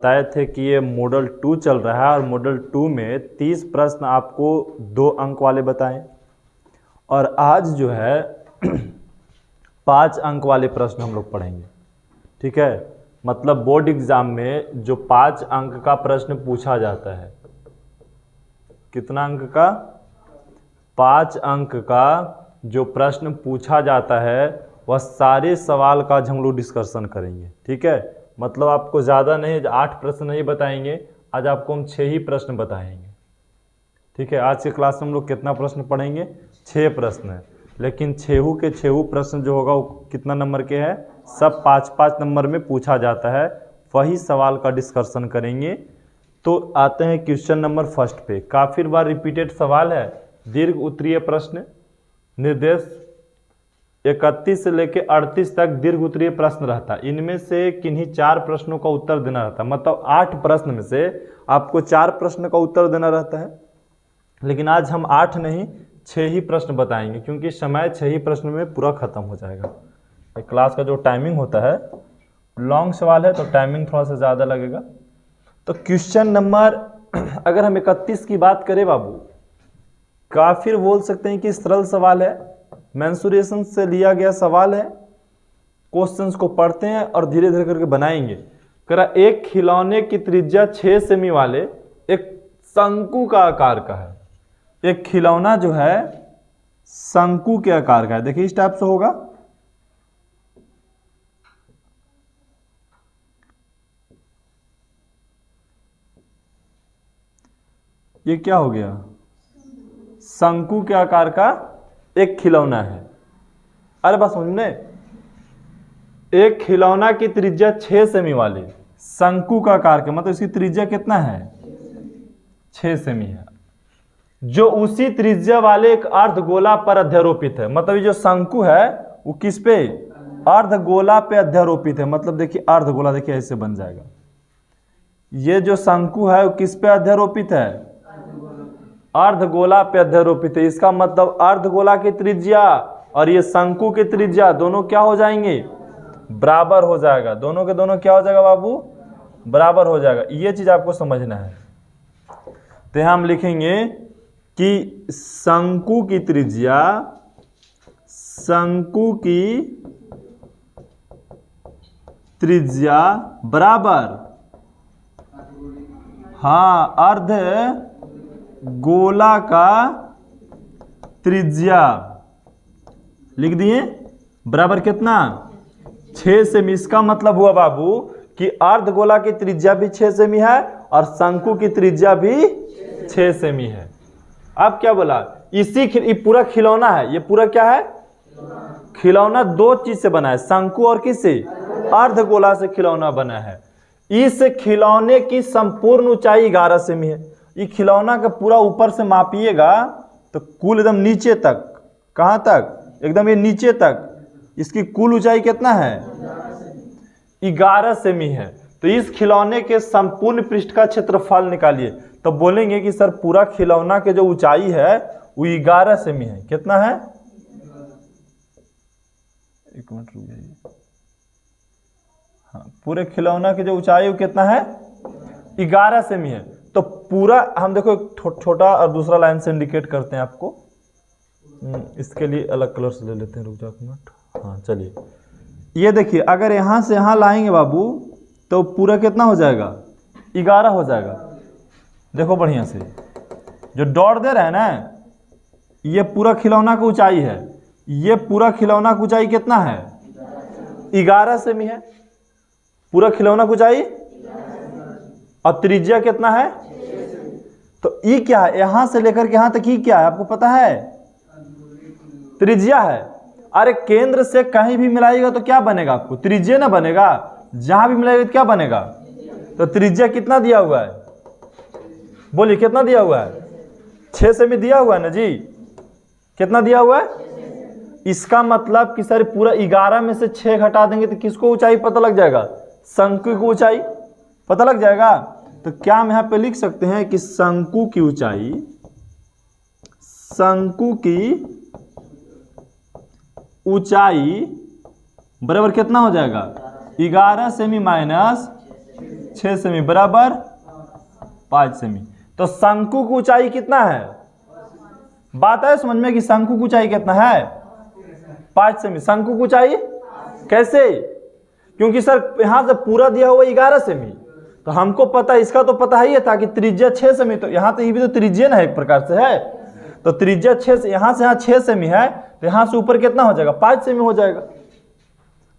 बताए थे कि ये मॉडल 2 चल रहा है और मॉडल 2 में 30 प्रश्न आपको 2 अंक वाले बताएं और आज जो है 5 अंक वाले प्रश्न हम लोग पढ़ेंगे। ठीक है, मतलब बोर्ड एग्जाम में जो 5 अंक का प्रश्न पूछा जाता है, कितना अंक का? 5 अंक का जो प्रश्न पूछा जाता है वह सारे सवाल का हम लोग डिस्कशन करेंगे। ठीक है, मतलब आपको ज़्यादा नहीं, 8 प्रश्न नहीं बताएंगे, आज आपको हम 6 ही प्रश्न बताएंगे। ठीक है, आज के क्लास में हम लोग कितना प्रश्न पढ़ेंगे? 6 प्रश्न है, लेकिन 6 के 6 प्रश्न जो होगा वो कितना नंबर के है? सब 5-5 नंबर में पूछा जाता है, वही सवाल का डिस्कशन करेंगे। तो आते हैं क्वेश्चन नंबर फर्स्ट पे। काफ़ी बार रिपीटेड सवाल है, दीर्घ उत्तरीय प्रश्न। निर्देश 31 से लेकर 38 तक दीर्घ उत्तरीय प्रश्न रहता है। इनमें से किन्हीं 4 प्रश्नों का उत्तर देना रहता है, मतलब 8 प्रश्न में से आपको 4 प्रश्न का उत्तर देना रहता है। लेकिन आज हम 8 नहीं 6 ही प्रश्न बताएंगे, क्योंकि समय 6 ही प्रश्न में पूरा खत्म हो जाएगा। क्लास का जो टाइमिंग होता है, लॉन्ग सवाल है तो टाइमिंग थोड़ा सा ज़्यादा लगेगा। तो क्वेश्चन नंबर अगर हम 31 की बात करें बाबू, काफी बोल सकते हैं कि सरल सवाल है, मेंसुरेशन से लिया गया सवाल है। क्वेश्चंस को पढ़ते हैं और धीरे धीरे करके बनाएंगे। करा एक खिलौने की त्रिज्या 6 सेमी वाले एक शंकु का आकार का है। एक खिलौना जो है शंकु के आकार का है। देखिए इस टाइप से होगा। ये क्या हो गया? शंकु के आकार का एक खिलौना है। अरे बस समझने, एक खिलौना की त्रिज्या 6 सेमी वाले शंकु का आकार के, मतलब इसकी त्रिज्या कितना है? 6 सेमी है, जो उसी त्रिज्या वाले एक अर्धगोला पर अध्यारोपित है। मतलब ये जो शंकु है वो किस पे? अर्धगोला पे अध्यारोपित है। मतलब देखिए अर्धगोला, देखिए ऐसे बन जाएगा। ये जो शंकु है वो किस पे अध्यारोपित है? अर्धगोला पे अध्यारोपित है। इसका मतलब अर्धगोला की त्रिज्या और ये शंकु की त्रिज्या दोनों क्या हो जाएंगे? बराबर हो जाएगा। दोनों के दोनों क्या हो जाएगा बाबू? बराबर हो जाएगा। ये चीज आपको समझना है। तो हम लिखेंगे कि शंकु की त्रिज्या, शंकु की त्रिज्या बराबर, हाँ, अर्ध गोला का त्रिज्या लिख दिए, बराबर कितना? 6 सेमी। इसका मतलब हुआ बाबू कि अर्धगोला की त्रिज्या भी 6 सेमी है और शंकु की त्रिज्या भी 6 सेमी है। अब क्या बोला? ये पूरा खिलौना है। ये पूरा क्या है? खिलौना 2 चीज से बना है, शंकु और किससे? अर्धगोला से खिलौना बना है। इस खिलौने की संपूर्ण ऊंचाई 11 सेमी है। ये खिलौना का पूरा ऊपर से मापिएगा तो कुल एकदम नीचे तक, कहाँ तक? एकदम ये नीचे तक इसकी कुल ऊंचाई कितना है? 11 सेमी है। तो इस खिलौने के संपूर्ण पृष्ठ का क्षेत्रफल निकालिए। तो बोलेंगे कि सर पूरा खिलौना के जो ऊंचाई है वो 11 सेमी है। कितना है? एक मिनट रुक जाइए। हाँ, पूरे खिलौना की जो ऊंचाई वो कितना है? 11 सेमी है। तो पूरा हम देखो छोटा और दूसरा लाइन से इंडिकेट करते हैं आपको। इसके लिए अलग कलर से ले लेते हैं, रुक जाओ एक मिनट। हाँ चलिए, ये देखिए अगर यहाँ से यहाँ लाएंगे बाबू तो पूरा कितना हो जाएगा? 11 हो जाएगा। देखो बढ़िया से, जो डॉट दे रहे हैं ना, ये पूरा खिलौना की ऊंचाई है। ये पूरा खिलौना की ऊंचाई कितना है? 11 सेमी है पूरा खिलौना की ऊंचाई। और त्रिज्या कितना है? तो ई क्या है? यहां से लेकर के यहां तक ई क्या है आपको पता है? त्रिज्या है। अरे केंद्र से कहीं भी मिलाइएगा तो क्या बनेगा आपको? त्रिज्या ना बनेगा। जहां भी मिलाइएगा तो क्या बनेगा? तो त्रिज्या कितना दिया हुआ है? बोलिए कितना दिया हुआ है? 6 सेमी दिया हुआ है ना जी। कितना दिया हुआ है? इसका मतलब कि सर पूरा 11 में से 6 घटा देंगे तो किसको ऊंचाई पता लग जाएगा? शंकु की ऊंचाई पता लग जाएगा। तो क्या हम यहां पे लिख सकते हैं कि शंकु की ऊंचाई, शंकु की ऊंचाई बराबर कितना हो जाएगा? 11 सेमी माइनस 6 सेमी बराबर 5 सेमी। तो शंकु की ऊंचाई कितना है? बात है समझ में कि शंकु की ऊंचाई कितना है? 5 सेमी। शंकु की ऊंचाई कैसे? क्योंकि सर यहां से पूरा दिया हुआ 11 सेमी, तो हमको पता, इसका तो पता ही था कि त्रिज्या 6 सेमी, तो यहाँ तो ये भी तो त्रिज्या ना एक प्रकार से है, तो त्रिज्या 6 से यहाँ 6 सेमी है, तो यहाँ से ऊपर कितना हो जाएगा? 5 सेमी हो जाएगा।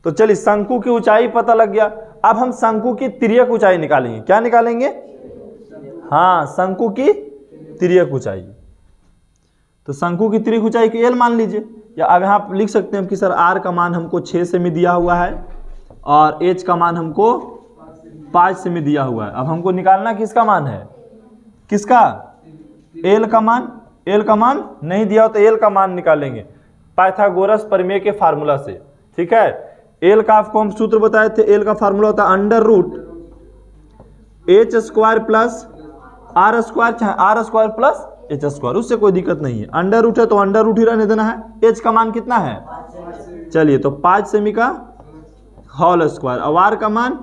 तो चलिए शंकु की ऊंचाई पता लग गया। अब हम शंकु की तिर्यक ऊंचाई निकालेंगे। क्या निकालेंगे? हाँ, शंकु की तिर्यक ऊंचाई। तो शंकु की तिर्यक ऊंचाई की एल मान लीजिए, या अब यहाँ लिख सकते हैं कि सर आर का मान हमको 6 सेमी दिया हुआ है और एच का मान हमको 5 सेमी दिया हुआ है। अब हमको निकालना किसका मान है? किसका? एल का मान। एल का मान नहीं दिया हो तो एल का मान निकालेंगे पाइथागोरस प्रमेय के फार्मूला से। ठीक है, एल का आपको हम सूत्र बताए थे। एल का फार्मूला होता है under root H square plus R square, चाहे R square plus H square, उससे कोई दिक्कत नहीं है। अंडर रूट है तो अंडर रूट ही रहने देना है। एच का मान कितना है? चलिए, तो 5 सेमी का होल स्क्वायर। अब आर का मान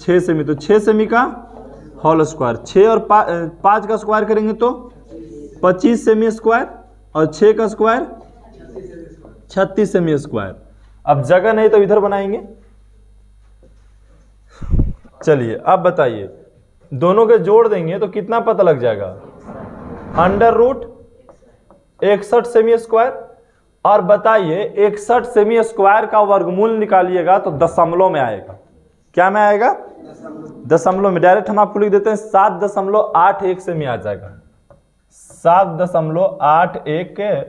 6 सेमी, तो 6 सेमी का होल स्क्वायर। 6 और 5 का स्क्वायर करेंगे तो 25 सेमी स्क्वायर, और 6 का स्क्वायर 36 सेमी स्क्वायर। अब जगह नहीं तो इधर बनाएंगे। चलिए अब बताइए, दोनों के जोड़ देंगे तो कितना पता लग जाएगा? Under root 61 semi square. और बताइए 61 सेमी स्क्वायर का वर्गमूल निकालिएगा तो दशमलव में आएगा। क्या में आएगा? दशमलव में। डायरेक्ट हम आपको लिख देते हैं 7.81 सेमी आ जाएगा। 7.81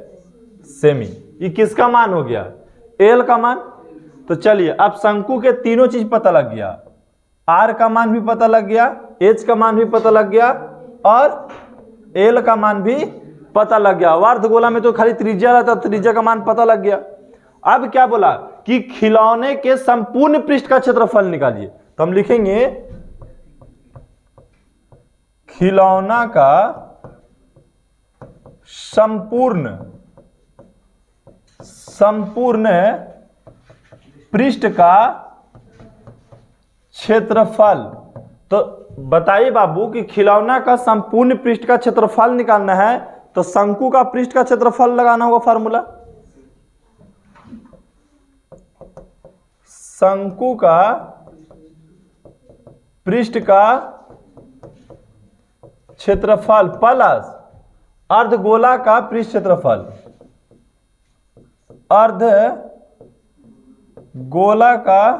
सेमी। ये किसका मान हो गया? एल का मान। तो चलिए अब शंकु के तीनों चीज पता लग गया। आर का मान भी पता लग गया, एच का मान भी पता लग गया, और एल का मान भी पता लग गया। अर्धगोला में तो खाली त्रिज्या रहता, त्रिज्या का मान पता लग गया। अब क्या बोला कि खिलौने के संपूर्ण पृष्ठ का क्षेत्रफल निकालिए। तो हम लिखेंगे खिलौना का संपूर्ण पृष्ठ का क्षेत्रफल। तो बताइए बाबू कि खिलौना का संपूर्ण पृष्ठ का क्षेत्रफल निकालना है तो शंकु का पृष्ठ का क्षेत्रफल लगाना होगा फार्मूला। शंकु का पृष्ठ का क्षेत्रफल प्लस अर्धगोला का पृष्ठ क्षेत्रफल। अर्धगोला का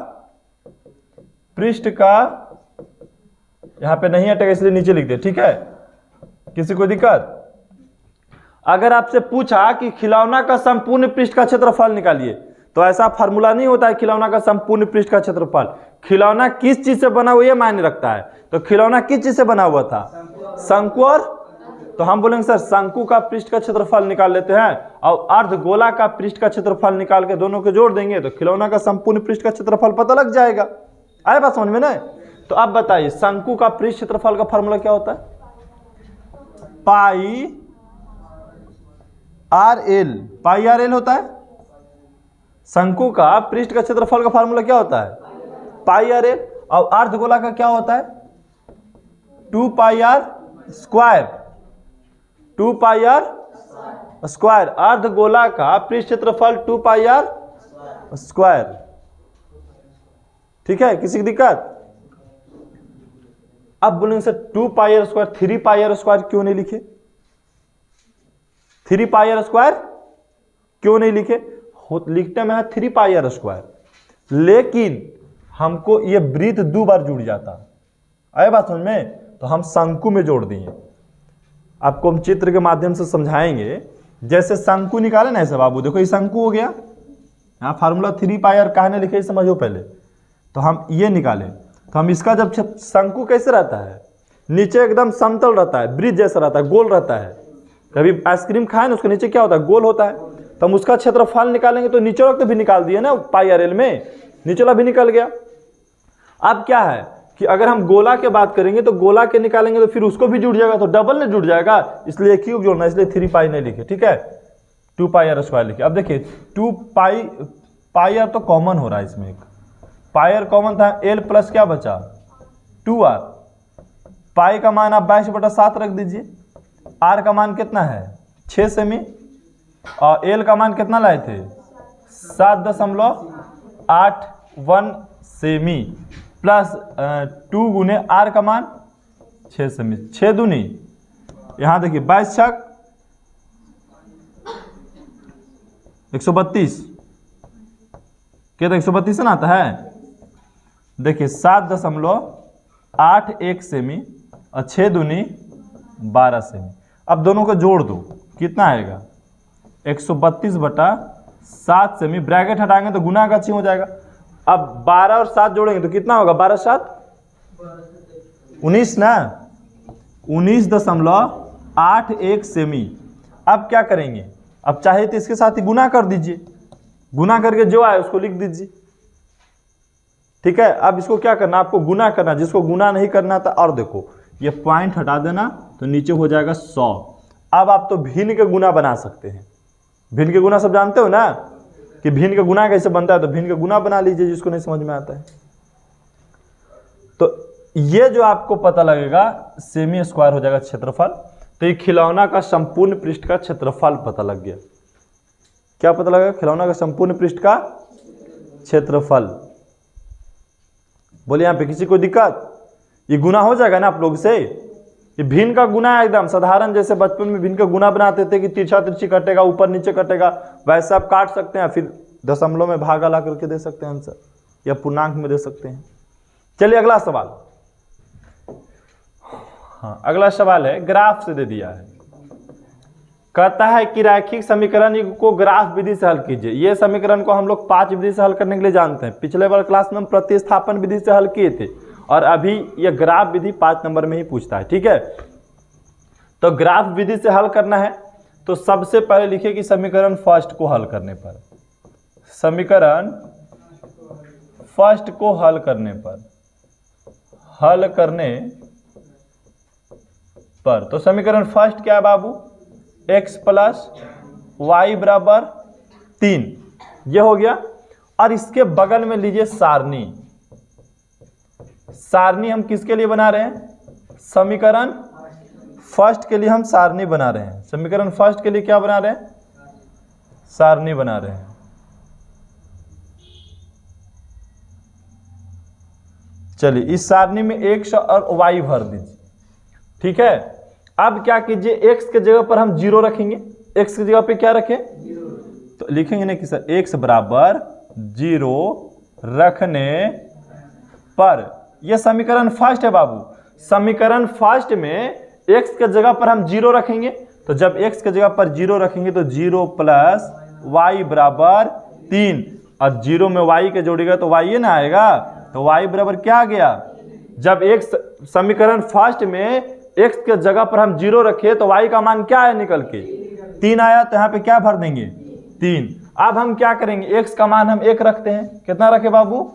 पृष्ठ का, यहां पे नहीं हटेगा इसलिए नीचे लिख दे। ठीक है, किसी को दिक्कत? अगर आपसे पूछा कि खिलौना का संपूर्ण पृष्ठ का क्षेत्रफल निकालिए, तो ऐसा फार्मूला नहीं होता है खिलौना का संपूर्ण पृष्ठ का क्षेत्रफल। खिलौना किस चीज से बना हुआ यह मायने रखता है। तो खिलौना किस चीज से बना हुआ था? शंकु। और तो हम बोलेंगे सर शंकु का पृष्ठ का क्षेत्रफल निकाल लेते हैं और अर्धगोला का पृष्ठ का क्षेत्रफल निकाल के दोनों को जोड़ देंगे तो खिलौना का संपूर्ण पृष्ठ का क्षेत्रफल पता लग जाएगा। आए बात समझ में ना? तो अब बताइए शंकु का पृष्ठ क्षेत्रफल का फार्मूला क्या होता है? पाई आर एल होता है। शंकु का पृष्ठ का क्षेत्रफल का फार्मूला क्या होता है? Pi R L. और अर्धगोला का क्या होता है? 2 pi are square. 2 pi are square. अर्धगोला का पृष्ठ क्षेत्रफल 2 पाई आर स्क्वायर। ठीक है, किसी की दिक्कत? अब बोलेंगे sir 2 pi are square 3 pi are square क्यों नहीं लिखे? 3 पाई आर स्क्वायर क्यों नहीं लिखे? लिखते में है 3 पाई आर स्क्वायर, लेकिन हमको ये वृत्त 2 बार जुड़ जाता। आए बात समझ में? तो हम शंकु में जोड़ दिए। आपको हम चित्र के माध्यम से समझाएंगे। जैसे शंकु निकाले ना ऐसे बाबू, देखो ये शंकु हो गया। यहाँ फार्मूला 3 पाई आर कहा लिखे समझो पहले। तो हम ये निकाले तो हम इसका जब शंकु कैसे रहता है? नीचे एकदम समतल रहता है, ब्रिज जैसा रहता है, गोल रहता है। कभी आइसक्रीम खाए ना, उसके नीचे क्या होता है? गोल होता है। तो हम उसका क्षेत्रफल निकालेंगे तो नीचे वाला तो भी निकाल दिए ना, पाई आर एल में नीचे वाला भी निकल गया। अब क्या है कि अगर हम गोला के बात करेंगे तो गोला के निकालेंगे तो फिर उसको भी जुड़ जाएगा, तो डबल में जुड़ जाएगा, इसलिए क्यूब जोड़ना, इसलिए 3 पाई नहीं लिखे। ठीक है, 2 पाई आर स्क्वायर लिखे। अब देखिए 2 पाई आर तो कॉमन हो रहा है इसमें, एक पाई आर कॉमन था, एल प्लस क्या बचा? 2r। पाई का मान आप 22/7 रख दीजिए। r का मान कितना है 6 सेमी और l का मान कितना लाए थे 7.81 सेमी प्लस 2 गुने r का मान 6 सेमी। 6 दूनी यहाँ देखिए 22 छक 132 क्या तो 132 से ना आता है। देखिए 7.81 सेमी और 6 दूनी 12 सेमी। अब दोनों को जोड़ दो कितना आएगा 132/7 सेमी। ब्रैकेट हटाएंगे तो गुना का चिन्ह हो जाएगा। अब 12 और 7 जोड़ेंगे तो कितना होगा 12 7 19 ना 19.81 सेमी। अब क्या करेंगे अब चाहे तो इसके साथ ही गुना कर दीजिए। गुना करके जो आए उसको लिख दीजिए। ठीक है अब इसको क्या करना आपको गुना करना। जिसको गुना नहीं करना था और देखो ये पॉइंट हटा देना तो नीचे हो जाएगा 100। अब आप तो भिन्न के गुना बना सकते हैं। भिन्न के गुना सब जानते हो ना कि भिन्न का गुना कैसे बनता है। तो भिन्न का गुना बना लीजिए जिसको नहीं समझ में आता है। तो ये जो आपको पता लगेगा सेमी स्क्वायर हो जाएगा क्षेत्रफल। तो ये खिलौना का संपूर्ण पृष्ठ का क्षेत्रफल पता लग गया। क्या पता लगेगा खिलौना का संपूर्ण पृष्ठ का क्षेत्रफल। बोलिए यहाँ पे किसी को दिक्कत। ये गुना हो जाएगा ना आप लोग से। ये भिन्न का गुना है एकदम साधारण। जैसे बचपन में भिन्न का गुना बनाते थे कि तिरछा तिरछी कटेगा ऊपर नीचे कटेगा वैसे आप काट सकते हैं। फिर दशमलव में भागा ला करके दे सकते हैं आंसर या पूर्णांक में दे सकते हैं। चलिए अगला सवाल। हाँ अगला सवाल है ग्राफ से दे दिया है। कहता है कि रैखिक समीकरण को ग्राफ विधि से हल कीजिए। ये समीकरण को हम लोग 5 विधि से हल करने के लिए जानते हैं। पिछले बार क्लास में हम प्रतिस्थापन विधि से हल किए थे और अभी ये ग्राफ विधि 5 नंबर में ही पूछता है। ठीक है तो ग्राफ विधि से हल करना है तो सबसे पहले लिखिए कि समीकरण फर्स्ट को हल करने पर। समीकरण फर्स्ट को हल करने पर तो समीकरण फर्स्ट क्या है बाबू x + y = 3 ये हो गया। और इसके बगल में लीजिए सारणी। सारणी हम किसके लिए बना रहे हैं समीकरण फर्स्ट के लिए हम सारणी बना रहे हैं। समीकरण फर्स्ट के लिए क्या बना रहे हैं सारणी बना रहे हैं। चलिए इस सारणी में x और y भर दीजिए। ठीक है अब क्या कीजिए x के जगह पर हम 0 रखेंगे। x की जगह पे क्या रखें तो लिखेंगे ना कि सर x = 0 रखने पर। यह समीकरण फर्स्ट है बाबू। समीकरण फर्स्ट में x के जगह पर हम 0 रखेंगे। तो जब x के जगह पर 0 रखेंगे तो 0 + y = 3 और 0 में y के जोड़ेगा तो y ये ना आएगा। तो y बराबर क्या आ गया जब x समीकरण फर्स्ट में x के जगह पर हम 0 रखे तो y का मान क्या है निकल के 3 आया। तो यहाँ पे क्या भर देंगे 3। अब हम क्या करेंगे x का मान हम 1 रखते हैं। कितना रखे बाबू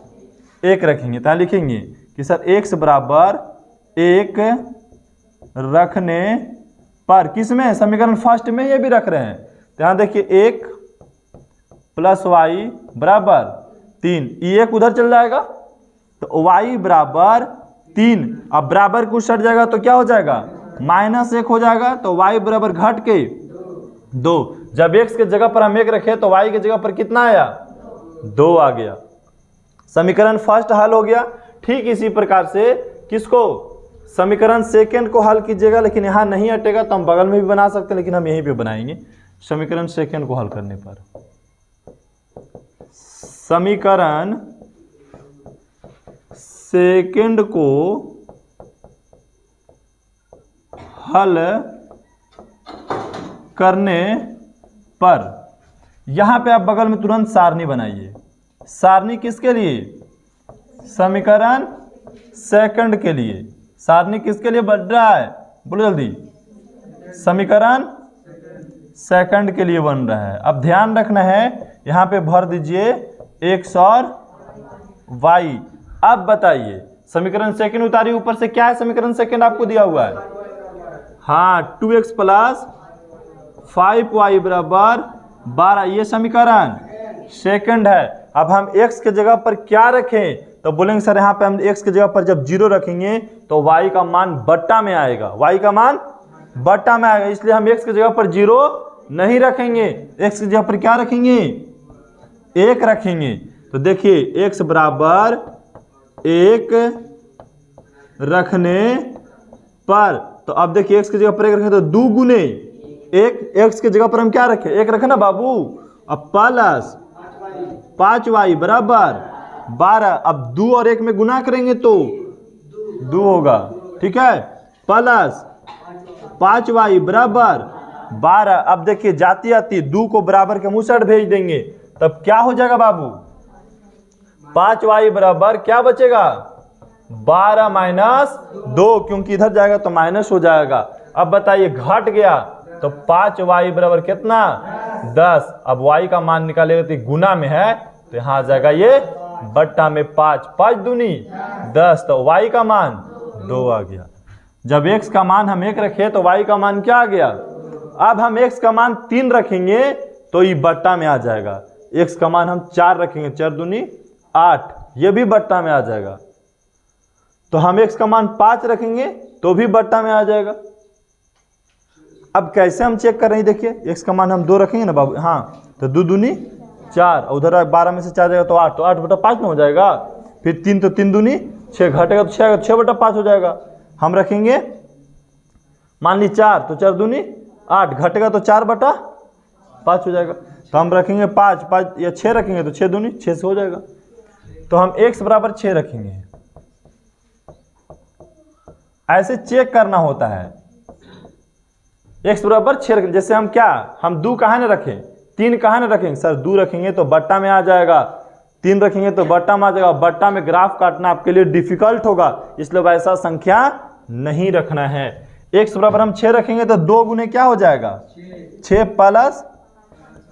1 रखेंगे। तो लिखेंगे कि सर x = 1 रखने पर किसमें समीकरण फर्स्ट में ये भी रख रहे हैं। तो यहाँ देखिए 1 + y = 3 ये 1 उधर चल जाएगा तो y = 3। अब बराबर कुछ सट जाएगा तो क्या हो जाएगा -1 हो जाएगा। तो y बराबर घट के 2। जब x के जगह पर हम 1 रखे तो y के जगह पर कितना आया 2 आ गया। समीकरण फर्स्ट हल हो गया। ठीक इसी प्रकार से किसको समीकरण सेकंड को हल कीजिएगा। लेकिन यहाँ नहीं हटेगा तो हम बगल में भी बना सकते हैं लेकिन हम यहीं पे बनाएंगे। समीकरण सेकंड को हल करने पर समीकरण सेकंड को हल करने पर यहां पे आप बगल में तुरंत सारणी बनाइए। सारणी किसके लिए समीकरण सेकंड के लिए। सारणी किसके लिए बढ़ रहा है बोलो जल्दी समीकरण सेकंड के लिए बन रहा है। अब ध्यान रखना है यहां पे भर दीजिए x और y। अब बताइए समीकरण सेकंड उतारिए ऊपर से क्या है समीकरण सेकंड आपको दिया हुआ है। हाँ 2x + 5y = 12 ये समीकरण सेकंड है। अब हम x के जगह पर क्या रखें तो बोलेंगे सर यहाँ पे हम x की जगह पर जब 0 रखेंगे तो y का मान बट्टा में आएगा, y का मान बट्टा में आएगा, इसलिए हम x की जगह पर 0 नहीं रखेंगे, x की जगह पर क्या रखेंगे, 1 रखेंगे। तो देखिए x बराबर 1 रखने पर, तो अब देखिए x की जगह पर 1 रखें तो 2 गुने 1, x की जगह पर हम क्या रखें, 1 रखें ना बाबू। अब प्लस 5y बराबर 12, अब 2 और 1 में गुना करेंगे तो 2 होगा, ठीक है, प्लस 5y बराबर 12। अब देखिए जाती आती 2 को बराबर के मुंह साइड भेज देंगे, तब क्या हो जाएगा बाबू, 5y बराबर क्या बचेगा, 12 माइनस 2, क्योंकि इधर जाएगा तो माइनस हो जाएगा। अब बताइए घट गया तो 5y बराबर कितना, 10। अब y का मान निकालेगा तो गुना में है तो यहाँ आ जाएगा ये बट्टा में 5, 5 दूनी 10, तो y का मान 2 आ गया। जब x का मान हम 1 रखे तो y का मान क्या आ गया। अब हम x का मान 3 रखेंगे तो ये बट्टा में आ जाएगा, x का मान हम 4 रखेंगे, 4 दूनी 8, ये भी बट्टा में आ जाएगा। तो हम x का मान 5 रखेंगे तो भी बट्टा में आ जाएगा। अब कैसे हम चेक कर रहे हैं, देखिए x का मान हम 2 रखेंगे ना बाबू, हाँ, तो 2 दूनी 4, उधर 12 में से 4 जाएगा तो 8, तो 8 बटा 5 में हो जाएगा। फिर 3 तो 3 दूनी 6, घटेगा तो 6 बटा 5 हो जाएगा। हम रखेंगे मान ली 4, तो 4 दूनी 8, घटेगा तो 4 बटा 5 हो जाएगा। तो हम रखेंगे 5, 5 या 6 रखेंगे तो 6 दूनी 6 से हो जाएगा। तो हम x बराबर 6 रखेंगे। ऐसे चेक करना होता है, x बराबर 6 रखेंगे। जैसे हम क्या, हम 2 कहाँ न रखें, 3 कहाँ न रखेंगे सर, 2 रखेंगे तो बट्टा में आ जाएगा, 3 रखेंगे तो बट्टा में आ जाएगा। बट्टा में ग्राफ काटना आपके लिए डिफिकल्ट होगा, इसलिए वैसा संख्या नहीं रखना है। x बराबर हम 6 रखेंगे तो 2 गुने क्या हो जाएगा, 6 प्लस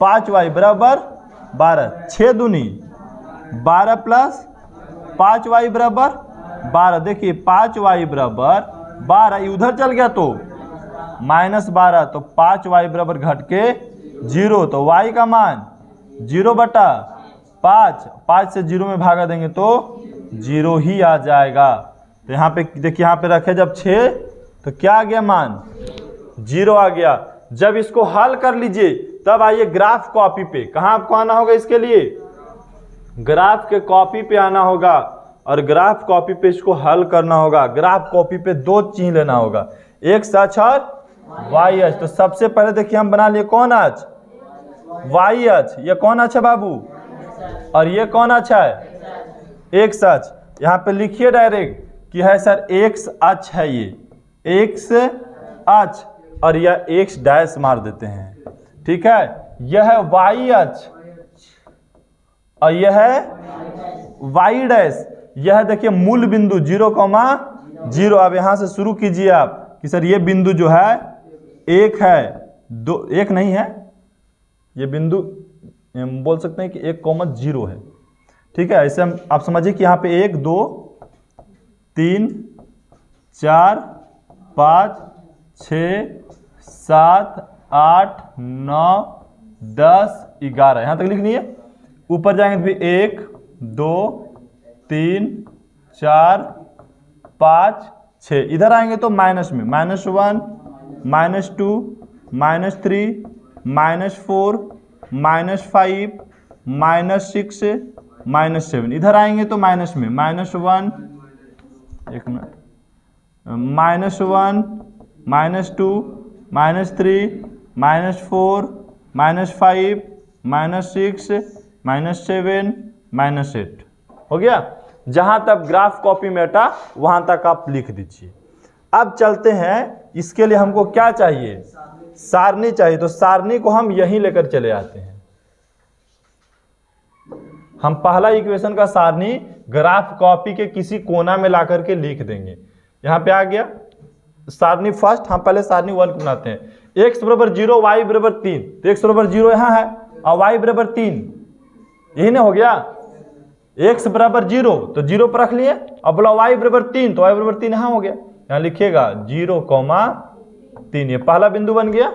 5y बराबर 12, 6 दूनी 12 प्लस 5y बराबर 12। देखिए 5y बराबर 12, उधर चल गया तो -12, तो 5y बराबर घट के 0, तो y का मान 0 बटा 5, 5 से 0 में भागा देंगे तो 0 ही आ जाएगा। तो यहाँ पे देखिए, यहाँ पे रखे जब 6 तो क्या आ गया, मान 0 आ गया। जब इसको हल कर लीजिए तब आइए ग्राफ कॉपी पे, कहाँ आपको आना होगा, इसके लिए ग्राफ के कॉपी पे आना होगा और ग्राफ कॉपी पे इसको हल करना होगा। ग्राफ कॉपी पे 2 चीज लेना होगा, x अक्ष और y अक्ष। तो सबसे पहले देखिए हम बना लिए कौन अक्ष, y अक्ष। ये कौन अक्ष है बाबू, और ये कौन अक्ष है, x अक्ष। यहाँ पे लिखिए डायरेक्ट कि है सर x अक्ष है, ये x अक्ष, और यह x डैश मार देते हैं, ठीक है। यह है y अक्ष और यह है y डैश। यह देखिए मूल बिंदु 0,0। अब यहां से शुरू कीजिए आप कि सर ये बिंदु जो है 1 है, 2 1 नहीं है, ये बिंदु बोल सकते हैं कि 1,0 है, ठीक है। ऐसे हम आप समझिए कि यहाँ पे 1 2 3 4 5 6 7 8 9 10 11, यहाँ तक लिख लिए। ऊपर जाएंगे तो भी 1 2 3 4 5 6, इधर आएंगे तो माइनस में -1 -2 -3 -4 -5 -6 -7, इधर आएंगे तो माइनस में -1 एक मिनट -1 -2 -3 -4 -5 -6 -7 -8 हो गया। जहां तक ग्राफ कॉपी में हटा वहां तक आप लिख दीजिए। अब चलते हैं, इसके लिए हमको क्या चाहिए, सारणी चाहिए। तो सारणी को हम यहीं लेकर चले आते हैं। हम पहला इक्वेशन का सारणी ग्राफ कॉपी के किसी कोना में ला करके लिख देंगे। यहां पे आ गया सारणी फर्स्ट, हम पहले सारणी 1 बनाते हैं। x बराबर 0 y बराबर 3, तो x बराबर 0 यहाँ है और y बराबर 3, यही ना हो गया। x बराबर 0 तो 0 पर रख लिए, अब बोला y बराबर 3 तो y बराबर 3 यहाँ हो गया। यहाँ लिखिएगा 0,3, ये पहला बिंदु बन गया।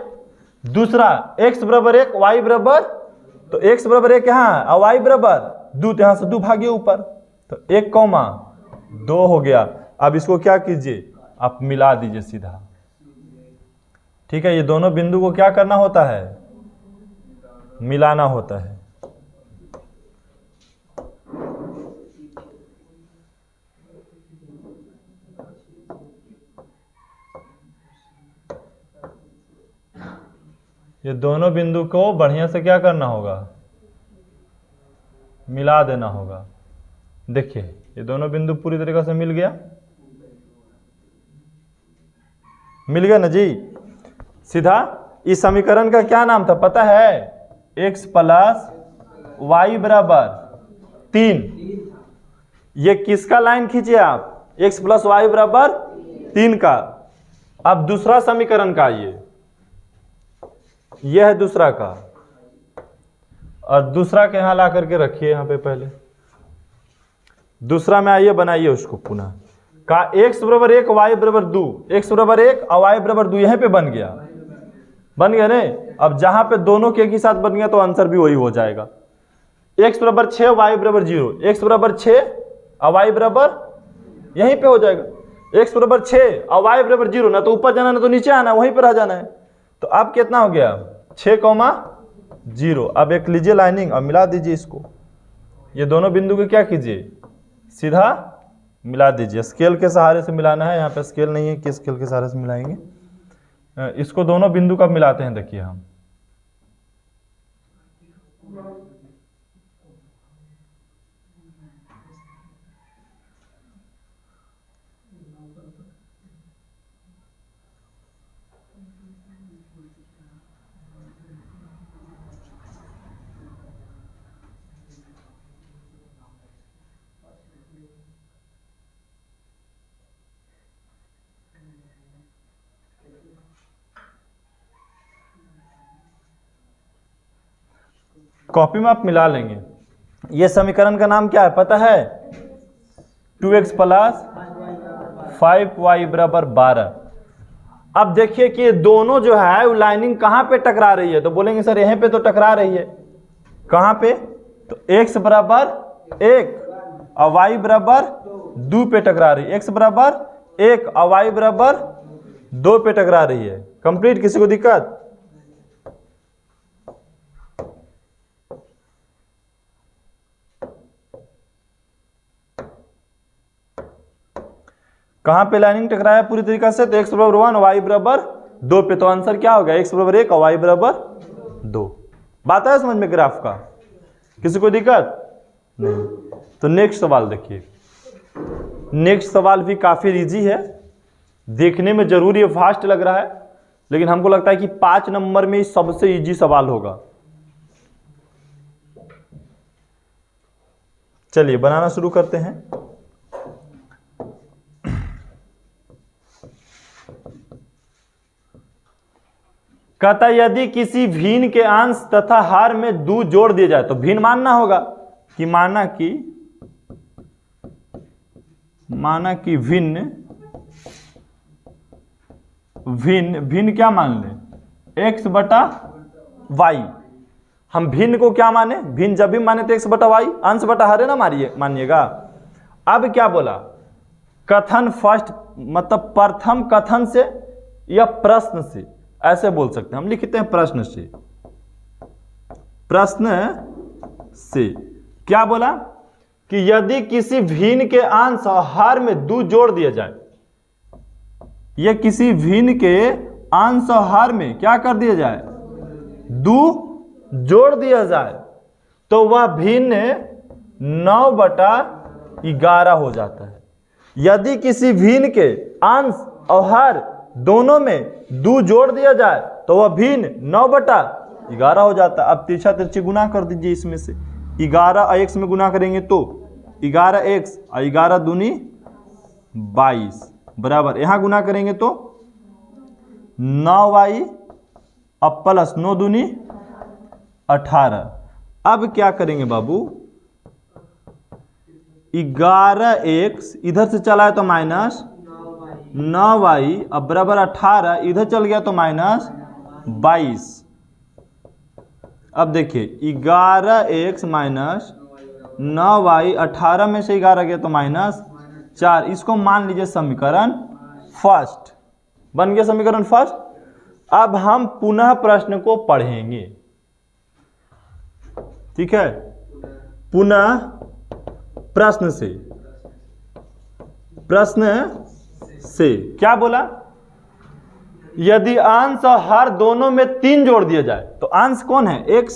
दूसरा x बराबर 1 y बराबर, तो x बराबर 1 यहाँ और y बराबर 2, तो यहाँ से 2 भागिए ऊपर, तो 1,2 हो गया। अब इसको क्या कीजिए, आप मिला दीजिए सीधा। ठीक है, ये दोनों बिंदु को क्या करना होता है, मिलाना होता है। ये दोनों बिंदु को बढ़िया से क्या करना होगा, मिला देना होगा। देखिए ये दोनों बिंदु पूरी तरीके से मिल गया, मिल गया ना जी। सीधा इस समीकरण का क्या नाम था पता है, x प्लस वाई बराबर 3। ये किसका लाइन खींचिए आप, x प्लस वाई बराबर 3 का। अब दूसरा समीकरण का ये है दूसरा का, और दूसरा के यहां ला करके रखिए यहां पे। पहले दूसरा में आइए, बनाइए उसको पुनः का x बराबर 1 वाई बराबर 2, x बराबर 1 और वाई बराबर 2 यहीं पे बन गया, बन गया ने। अब जहां पे दोनों के एक ही साथ बन गया तो आंसर भी वही हो जाएगा। x बराबर 6 वाई बराबर 0, x बराबर 6 और वाई बराबर यहीं पे हो जाएगा। x बराबर 6 और वाई बराबर 0, ना तो ऊपर जाना ना तो नीचे आना, वहीं पर आ जाना है। तो अब कितना हो गया 6,0। अब एक लीजिए लाइनिंग और मिला दीजिए इसको। ये दोनों बिंदु को क्या कीजिए, सीधा मिला दीजिए। स्केल के सहारे से मिलाना है, यहाँ पे स्केल नहीं है, किस स्केल के सहारे से मिलाएंगे। इसको दोनों बिंदु का मिलाते हैं, देखिए हम। कॉपी में आप मिला लेंगे। ये समीकरण का नाम क्या है पता है, 2x प्लस 5y बराबर 12। अब देखिए कि ये दोनों जो है वो लाइनिंग कहां पे टकरा रही है, तो बोलेंगे सर यहीं पे तो टकरा रही है। कहां पे, तो x बराबर 1 और y बराबर 2 पे टकरा रही है। x बराबर 1 और y बराबर 2 पे टकरा रही है। कंप्लीट, किसी को दिक्कत? कहां पे लाइनिंग टकराया पूरी तरीके से, तो x बराबर 1 y बराबर 2 पे। तो आंसर क्या हो गया, x बराबर 1 और y बराबर 2। बात है समझ में ग्राफ का, किसी को दिक्कत नहीं? तो नेक्स्ट सवाल देखिए। नेक्स्ट सवाल भी काफी इजी है, देखने में जरूर ये फास्ट लग रहा है, लेकिन हमको लगता है कि 5 नंबर में सबसे इजी सवाल होगा। चलिए बनाना शुरू करते हैं। कहता यदि किसी भिन्न के अंश तथा हार में 2 जोड़ दिए जाए, तो भिन्न मानना होगा कि माना कि भिन्न क्या मान ले, x बटा y। हम भिन्न को क्या माने, भिन्न जब भी माने तो x बटा y, अंश बटा हर है ना मानिएगा। अब क्या बोला, कथन फर्स्ट मतलब प्रथम कथन से या प्रश्न से, ऐसे बोल सकते हैं हम, लिखते हैं प्रश्न से। प्रश्न से क्या बोला कि यदि किसी भिन्न के अंश और हर में 2 जोड़ दिया जाए, यह किसी भिन्न के अंश और हर में क्या कर दिया जाए, 2 जोड़ दिया जाए, तो वह भिन्न 9/11 हो जाता है। यदि किसी भिन्न के अंश और हर दोनों में 2 जोड़ दिया जाए तो वह भिन्न 9/11 हो जाता है। अब तिरछा तिरछी गुना कर दीजिए, इसमें से 11 x में गुना करेंगे तो 11x और 11 दूनी 22 बराबर, यहां गुना करेंगे तो 9y अब प्लस 9 दूनी 18। अब क्या करेंगे बाबू, 11x इधर से चला है तो माइनस 9y अब बराबर 18, इधर चल गया तो माइनस 22। अब देखिए 11x माइनस 9y, 18 में से 11 गया तो -4। इसको मान लीजिए समीकरण फर्स्ट। बन गया समीकरण फर्स्ट। अब हम पुनः प्रश्न को पढ़ेंगे, ठीक है। पुनः प्रश्न से क्या बोला, यदि अंश और हर दोनों में 3 जोड़ दिया जाए तो अंश कौन है x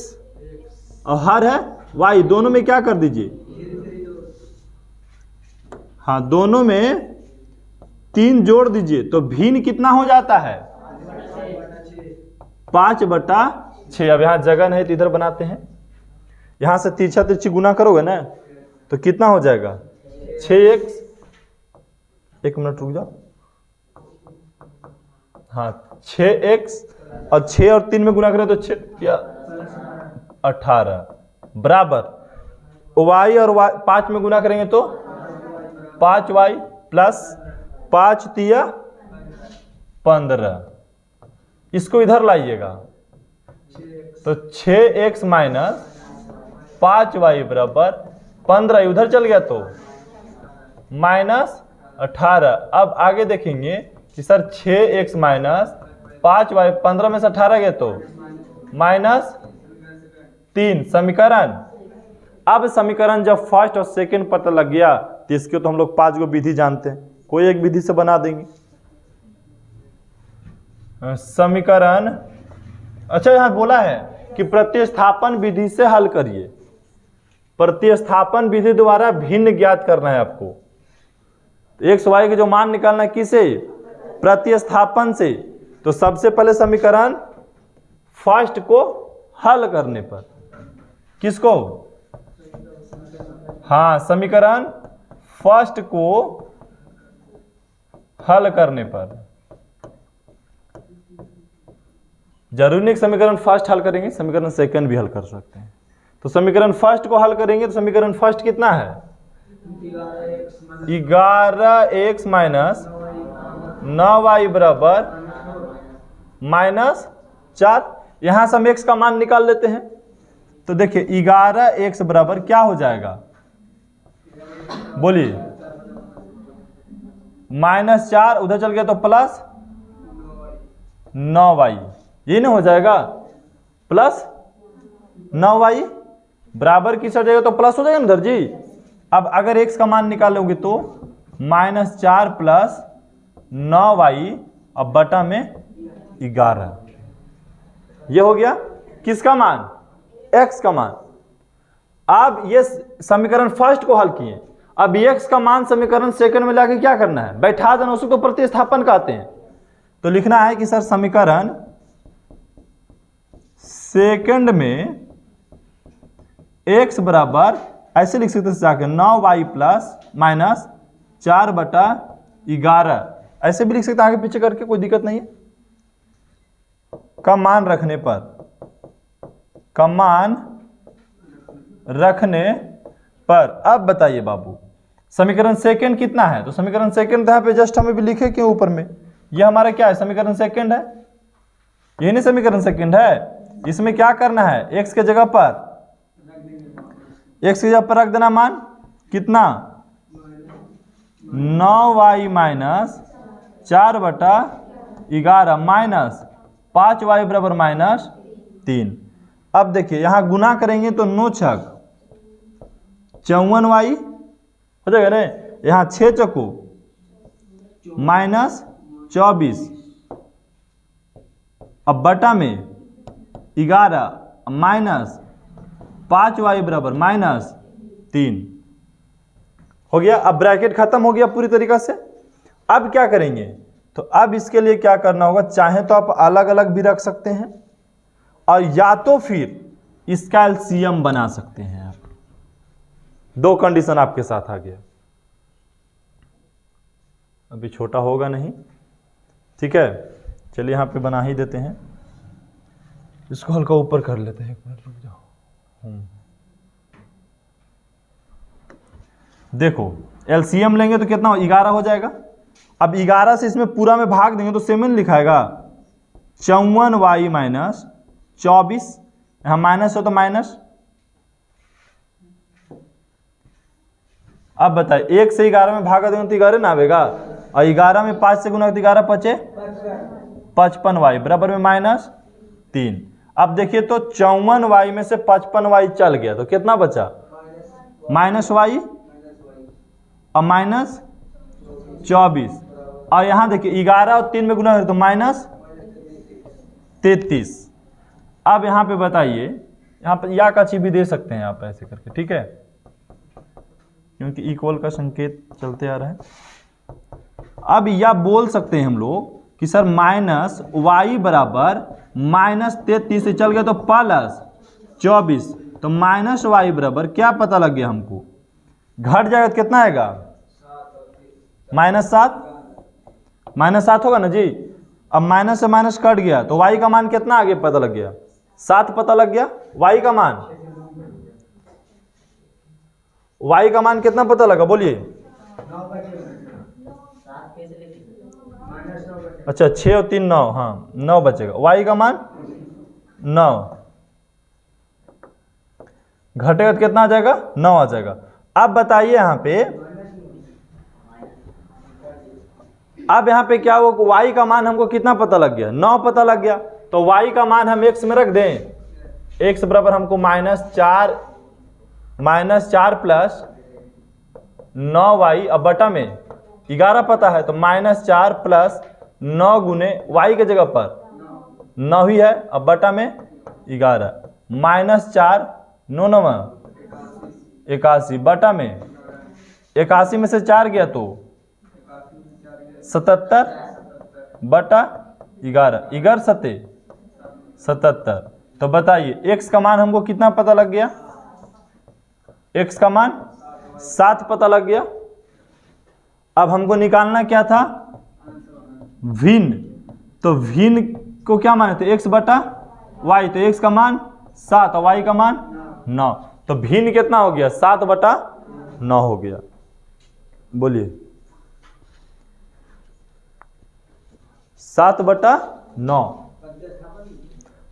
और हर है y, दोनों में क्या कर दीजिए, हाँ दोनों में 3 जोड़ दीजिए तो भिन्न कितना हो जाता है 5/6। अब यहाँ जगह नहीं तो इधर बनाते हैं, यहाँ से तिरछा तिरछी गुना करोगे ना तो कितना हो जाएगा 6x। एक मिनट रुक जाओ, हाँ 6x और 6 और 3 में गुना करें तो 6 या 18 बराबर y और y 5 में गुना करेंगे तो 5y प्लस 5 तिया 15। इसको इधर लाइएगा तो 6x माइनस 5y बराबर 15, उधर चल गया तो -18। अब आगे देखेंगे कि सर 6x माइनस 5y 15 में से 18 गया तो -3 समीकरण। अब समीकरण जब फर्स्ट और सेकंड पता लग गया तो इसके तो हम लोग 5 गो विधि जानते हैं, कोई एक विधि से बना देंगे समीकरण। अच्छा यहाँ बोला है कि प्रतिस्थापन विधि से हल करिए, प्रतिस्थापन विधि द्वारा भिन्न ज्ञात करना है आपको। एक्स वाई के जो मान निकालना है किसे, प्रतिस्थापन से। तो सबसे पहले समीकरण फर्स्ट को हल करने पर, किसको, हाँ समीकरण फर्स्ट को हल करने पर, जरूरी नहीं समीकरण फर्स्ट हल करेंगे, समीकरण सेकंड भी हल कर सकते हैं। तो समीकरण फर्स्ट को हल करेंगे तो समीकरण फर्स्ट कितना है 11x माइनस 9y बराबर -4। यहां से हम x का मान निकाल लेते हैं तो देखिए 11x बराबर क्या हो जाएगा, बोलिए -4, उधर चल गया तो प्लस 9y, ये नहीं हो जाएगा प्लस 9y बराबर किस हो जाएगा तो प्लस हो जाएगा ना दर जी। अब अगर x का मान निकालोगे तो -4 प्लस 9y अब बटा में 11, ये हो गया किसका मान, x का मान। अब ये समीकरण फर्स्ट को हल किए, अब x का मान समीकरण सेकंड में लाके क्या करना है, बैठा देना, उसको तो प्रतिस्थापन कहते हैं। तो लिखना है कि सर समीकरण सेकंड में x बराबर ऐसे लिख सकते हैं जाके 9y प्लस -4/11, ऐसे भी लिख सकते हैं आगे पीछे करके, कोई दिक्कत नहीं है। का मान रखने पर, का मान रखने पर अब बताइए बाबू समीकरण सेकंड कितना है, तो समीकरण सेकंड यहाँ पे जस्ट हमें भी लिखे क्यों ऊपर में, ये हमारा क्या है समीकरण सेकंड है, ये नहीं समीकरण सेकंड है। इसमें क्या करना है, x के जगह पर, x की जगह पर रख देना मान कितना 9y माइनस 4/11 माइनस 5y बराबर -3। अब देखिए यहां गुना करेंगे तो 9 छक 54y हो जाएगा ना, यहां 6 चकू -24, अब बटा में 11 माइनस 5y बराबर -3 हो गया। अब ब्रैकेट खत्म हो गया पूरी तरीका से। अब क्या करेंगे, तो अब इसके लिए क्या करना होगा, चाहे तो आप अलग अलग भी रख सकते हैं और या तो फिर इसका एलसीएम बना सकते हैं आप। दो कंडीशन आपके साथ आ गया, अभी छोटा होगा नहीं, ठीक है। चलिए यहाँ पे बना ही देते हैं, इसको हल्का ऊपर कर लेते हैं, एक मिनट रुक जाओ। देखो एलसीएम लेंगे तो कितना 11 हो जाएगा। अब 11 से इसमें पूरा में भाग देंगे तो सेवन लिखाएगा 54y माइनस 24, यहाँ माइनस हो तो माइनस अब बताए 1 से 11 में भागा देंगे तो 11 ना आवेगा, और 11 में 5 से गुना तो 11 पचे 55y बराबर में -3। अब देखिए तो 54y में से 55y चल गया तो कितना बचा, -y और -24, और यहाँ देखिए 11 और 3 में गुना है तो -33। अब यहाँ पे बताइए, यहाँ पे या का चीज भी दे सकते हैं आप ऐसे करके, ठीक है, क्योंकि इक्वल का संकेत चलते आ रहा है। अब या बोल सकते हैं हम लोग कि सर -y बराबर -33 से चल गया तो +24, तो -y बराबर क्या पता लग गया हमको, घट जाएगा तो कितना आएगा, -7 होगा ना जी। अब माइनस से माइनस कट गया तो y का मान कितना आगे पता लग गया, 7 पता लग गया। y का मान कितना पता लगा बोलिए, अच्छा 6 और 3 9, हाँ 9 बचेगा, y का मान 9, घटेगा तो कितना आ जाएगा, 9 आ जाएगा। अब बताइए यहाँ पे, अब यहाँ पे क्या हुआ, y का मान हमको कितना पता लग गया, 9 पता लग गया, तो y का मान हम x में रख दें, x बराबर हमको -4 प्लस 9y, अब बटा में 11 पता है तो -4 प्लस 9 गुने y के जगह पर 9 ही है, अब बटा में 11, -4 9 9 81 बटा में 81 में से 4 गया तो 77 बटा 11, 11 सत्ते 77। तो बताइए x का मान हमको कितना पता लग गया, x का मान 7 पता लग गया। अब हमको निकालना क्या था, भिन्न, तो भिन्न को क्या माने थे, x बटा y, तो x का मान 7 और y का मान 9, तो भिन्न कितना हो गया, 7 बटा 9 हो गया। बोलिए 7 बटा 9।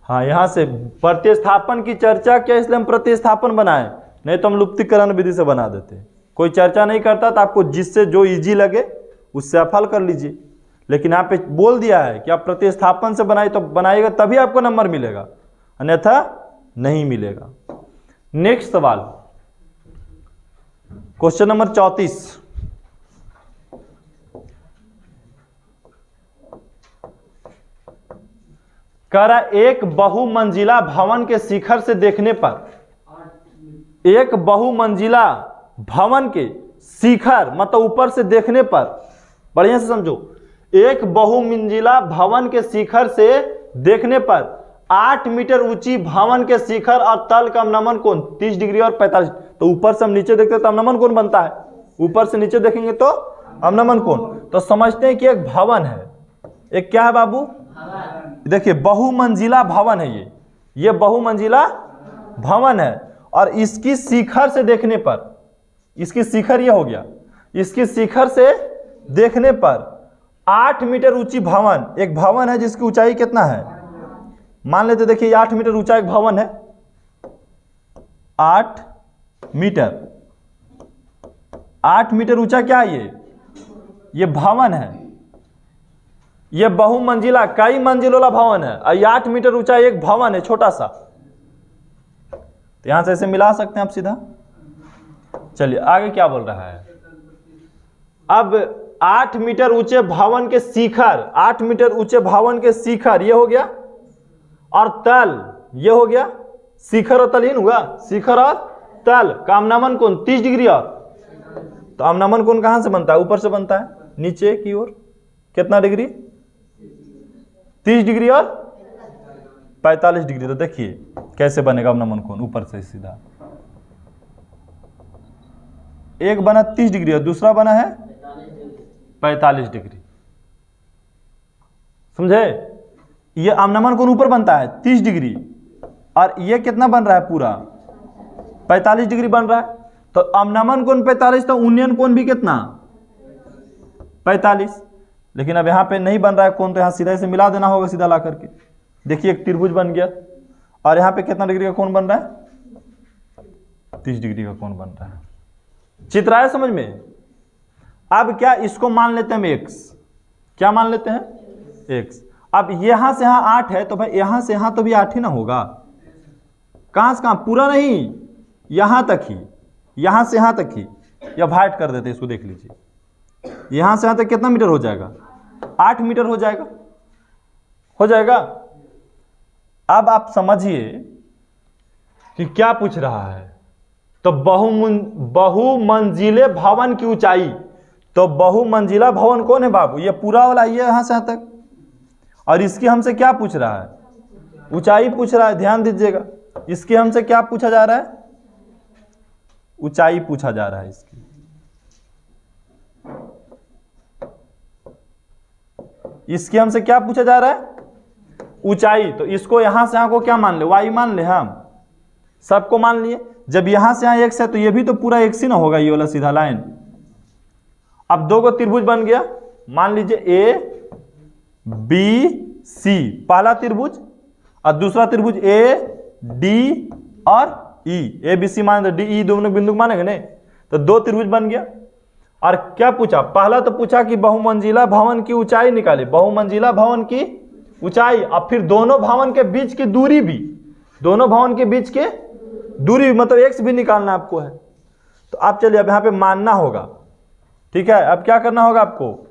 हाँ, यहाँ से प्रतिस्थापन की चर्चा क्या, इसलिए हम प्रतिस्थापन बनाए, नहीं तो हम लुप्तीकरण विधि से बना देते। कोई चर्चा नहीं करता तो आपको जिससे जो इजी लगे उससे आप हल कर लीजिए, लेकिन यहाँ पे बोल दिया है कि आप प्रतिस्थापन से बनाए तो बनाइएगा तभी आपको नंबर मिलेगा, अन्यथा नहीं मिलेगा। नेक्स्ट सवाल, क्वेश्चन नंबर 34। करा एक बहुमंजिला भवन के शिखर से देखने पर, एक बहुमंजिला भवन के शिखर मतलब ऊपर से देखने पर, बढ़िया से समझो, एक बहुमंजिला भवन के शिखर से देखने पर 8 मीटर ऊंची भवन के शिखर और तल का अवनमन कोण 30 डिग्री और 45, तो ऊपर से हम नीचे देखते हैं तो अवनमन कोण बनता है, ऊपर से नीचे देखेंगे तो अवनमन कोण। तो समझते हैं कि एक भवन है, एक क्या है बाबू, देखिए बहुमंजिला भवन है, ये बहुमंजिला भवन है, और इसकी शिखर से देखने पर, इसकी शिखर ये हो गया, इसकी शिखर से देखने पर 8 मीटर ऊंची भवन, एक भवन है जिसकी ऊंचाई कितना है, मान लेते देखिए 8 मीटर ऊंचा एक भवन है, 8 मीटर ऊंचा क्या है ये भवन है, ये बहुमंजिला कई मंजिलों वाला भवन है, और 8 मीटर ऊंचा एक भवन है छोटा सा, तो यहां से ऐसे मिला सकते हैं आप सीधा। चलिए आगे क्या बोल रहा है, अब 8 मीटर ऊंचे भवन के शिखर, 8 मीटर ऊंचे भवन के शिखर ये हो गया, और तल ये हो गया, शिखर और तल ही हुआ, शिखर और तल का अवनमन कोण 30 डिग्री, और तो अवनमन कोण कहां से बनता है, ऊपर से बनता है, नीचे की ओर कितना डिग्री, 30 डिग्री और 45 डिग्री। तो देखिए कैसे बनेगा अवनमन कोण, ऊपर से सीधा, एक बना 30 डिग्री और दूसरा बना है 45 डिग्री, समझे, ये अवनमन कोण ऊपर बनता है 30 डिग्री, और ये कितना बन रहा है, पूरा 45 डिग्री बन रहा है, तो अवनमन कोण 45, तो उन्नयन कोण भी कितना 45, लेकिन अब यहाँ पे नहीं बन रहा है कोण, तो यहाँ सीधा इसे मिला देना होगा सीधा ला करके। देखिए एक त्रिभुज बन गया, और यहाँ पे कितना डिग्री का कोण बन रहा है, 30 डिग्री का कोण बन रहा है। चित्र आया समझ में? अब क्या इसको मान लेते हैं हम x, क्या मान लेते हैं x। अब यहां से यहां 8 है तो भाई यहां से यहां तो भी 8 ही ना होगा, कहां से कहां, पूरा नहीं, यहां तक ही, यहां से यहां तक ही, या भाइट कर देते इसको, देख लीजिए यहां से यहां तक कितना मीटर हो जाएगा, 8 मीटर हो जाएगा, हो जाएगा। अब आप समझिए कि क्या पूछ रहा है, तो बहुमंजिले भवन की ऊंचाई, तो बहुमंजिला भवन कौन है बाबू, ये पूरा वाला ये यहां से यहां तक, और इसकी हमसे क्या पूछ रहा है, ऊंचाई पूछ रहा है, ध्यान दीजिएगा, इसकी हमसे क्या पूछा जा रहा है, ऊंचाई पूछा जा रहा है इसकी। इसकी हमसे क्या पूछा जा रहा है, ऊंचाई। तो इसको यहां से यहां को क्या मान ले, y मान ले, हम सबको मान लिए। जब यहां से यहां x है तो ये भी तो पूरा x ही ना होगा, ये वाला सीधा लाइन। अब दो को त्रिभुज बन गया, मान लीजिए a b c, पहला त्रिभुज, और दूसरा त्रिभुज a d और e, a b c मान, d e दोनों बिंदु मानेंगे नहीं, तो दो त्रिभुज बन गया। और क्या पूछा, पहला तो पूछा कि बहुमंजिला भवन की ऊंचाई निकाले, बहुमंजिला भवन की ऊंचाई, और फिर दोनों भवन के बीच की दूरी भी, दोनों भवन के बीच के दूरी मतलब x भी निकालना आपको है। तो आप चलिए अब यहाँ पे मानना होगा, ठीक है। अब क्या करना होगा आपको,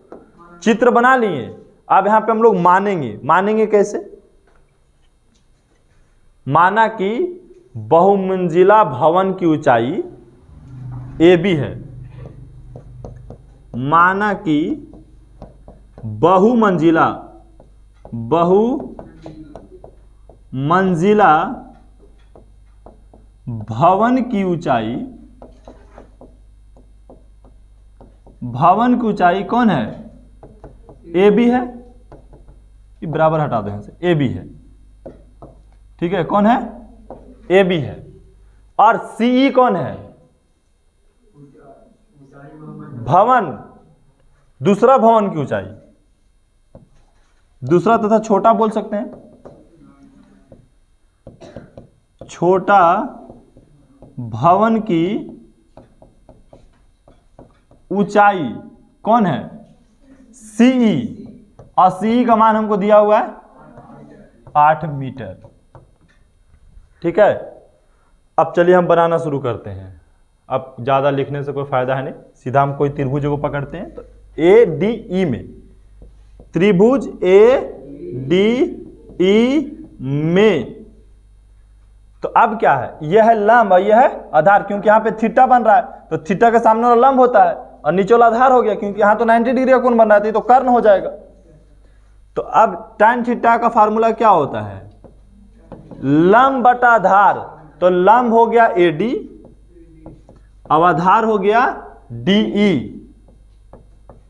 चित्र बना लिए, अब यहाँ पे हम लोग मानेंगे। मानेंगे कैसे, माना कि बहुमंजिला भवन की ऊंचाई AB है, माना कि बहुमंजिला भवन की ऊंचाई, भवन की ऊंचाई कौन है, AB है, ये बराबर हटा दो यहां से, AB है, ठीक है, कौन है, AB है। और CE कौन है, भवन, दूसरा भवन की ऊंचाई, दूसरा तथा छोटा बोल सकते हैं, छोटा भवन की ऊंचाई कौन है, CE, और CE का मान हमको दिया हुआ है 8 मीटर, ठीक है। अब चलिए हम बनाना शुरू करते हैं। अब ज़्यादा लिखने से कोई फायदा है नहीं, सीधा हम कोई त्रिभुज को पकड़ते हैं। तो ADE में, त्रिभुज ADE में, तो अब क्या है, यह है लंब और यह है आधार, क्योंकि यहाँ पे थीटा बन रहा है तो थीटा के सामने वाला लंब होता है और नीचे वाला आधार हो गया, क्योंकि यहाँ तो 90 डिग्री का कोण बन रहा है तो कर्ण हो जाएगा। तो अब tan थीटा का फार्मूला क्या होता है, लंब बटा आधार, तो लंब हो गया AD, अब आधार हो गया DE,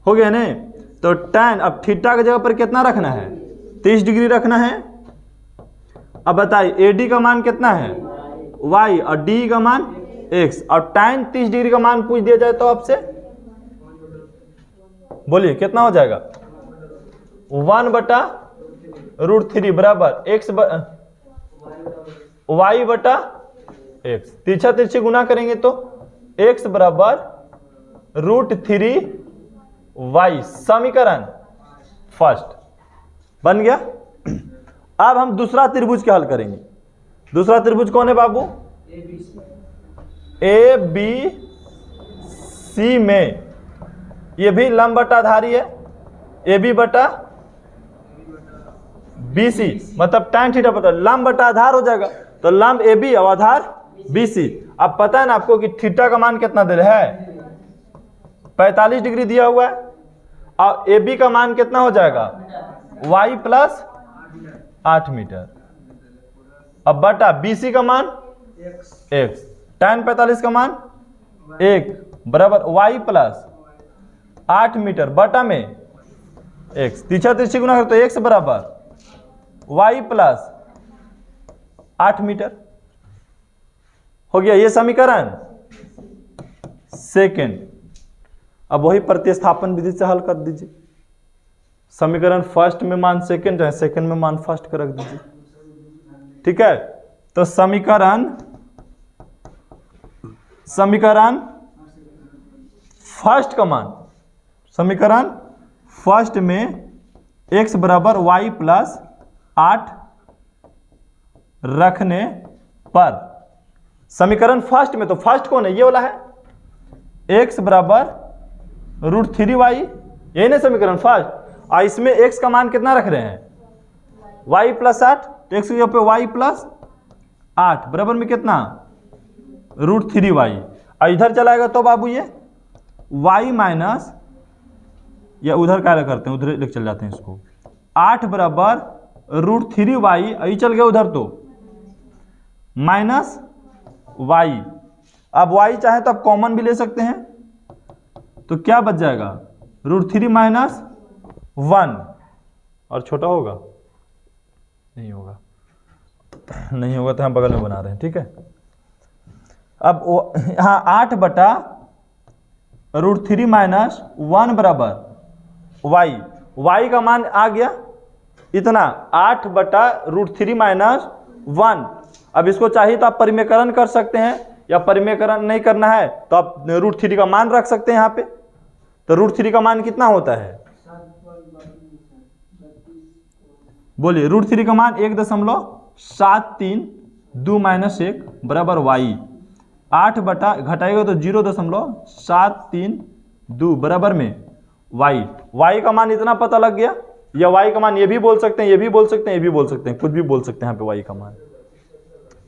हो गया नहीं। तो tan, अब थीटा की जगह पर कितना रखना है, 30 डिग्री रखना है। अब बताइए AD का मान कितना है y, और DE का मान x, और tan 30 डिग्री का मान पूछ दिया जाए तो आपसे, बोलिए कितना हो जाएगा, 1/√3 बराबर x y बटा x, तिरछा तिरछी गुना करेंगे तो x बराबर √3y, समीकरण फर्स्ट बन गया। अब हम दूसरा त्रिभुज क्या हल करेंगे, दूसरा त्रिभुज कौन है बाबू, ABC में, ये भी लंब बटा आधारी है, AB बटा BC, मतलब tan थीटा बटा लंब बटा आधार हो जाएगा, तो लंब AB और आधार BC। अब पता है ना आपको कि थीटा का मान कितना दे रहा है, 45 डिग्री दिया हुआ है, और AB का मान कितना हो जाएगा, y प्लस 8 मीटर, अब बटा BC का मान x, tan 45 का मान 1 बराबर y प्लस 8 मीटर बटा में x, तिरछा तिरछी गुना करते तो x बराबर y प्लस 8 मीटर हो गया, ये समीकरण सेकेंड। अब वही प्रतिस्थापन विधि से हल कर दीजिए, समीकरण फर्स्ट में मान सेकेंड है, सेकेंड में मान फर्स्ट का रख दीजिए, ठीक है। तो समीकरण फर्स्ट का मान, समीकरण फर्स्ट में x बराबर y प्लस 8 रखने पर, समीकरण फर्स्ट में, तो फर्स्ट कौन है, ये वाला है, x बराबर √3y, यही ना समीकरण फर्स्ट। और इसमें x का मान कितना रख रहे हैं, y प्लस 8, तो x के जगह पे y प्लस 8 बराबर में कितना, √3y। और इधर चलाएगा तो बाबू ये y माइनस, या उधर क्या करते हैं, उधर लेके चल जाते हैं इसको, 8 बराबर √3y, ये चल गया उधर तो माइनस y। अब y चाहे तो आप कॉमन भी ले सकते हैं, तो क्या बच जाएगा, √3 माइनस 1, और छोटा होगा, नहीं होगा, नहीं होगा तो हम बगल में बना रहे हैं, ठीक है। अब हाँ 8 बटा √3 माइनस 1 बराबर y का मान आ गया इतना, 8 बटा √3 माइनस 1। अब इसको चाहिए तो आप परिमेयकरण कर सकते हैं, या परिमेयकरण नहीं करना है तो आप √3 का मान रख सकते हैं यहाँ पे। तो √3 का मान कितना होता है, बोलिए, √3 का मान 1.732 माइनस 1 बराबर y। 8 बटा घटाएगा तो 0.732 बराबर में y का मान इतना पता लग गया, या y का मान ये भी बोल सकते हैं, ये भी बोल सकते हैं, ये भी बोल सकते हैं, कुछ भी बोल सकते हैं यहाँ पे y का मान,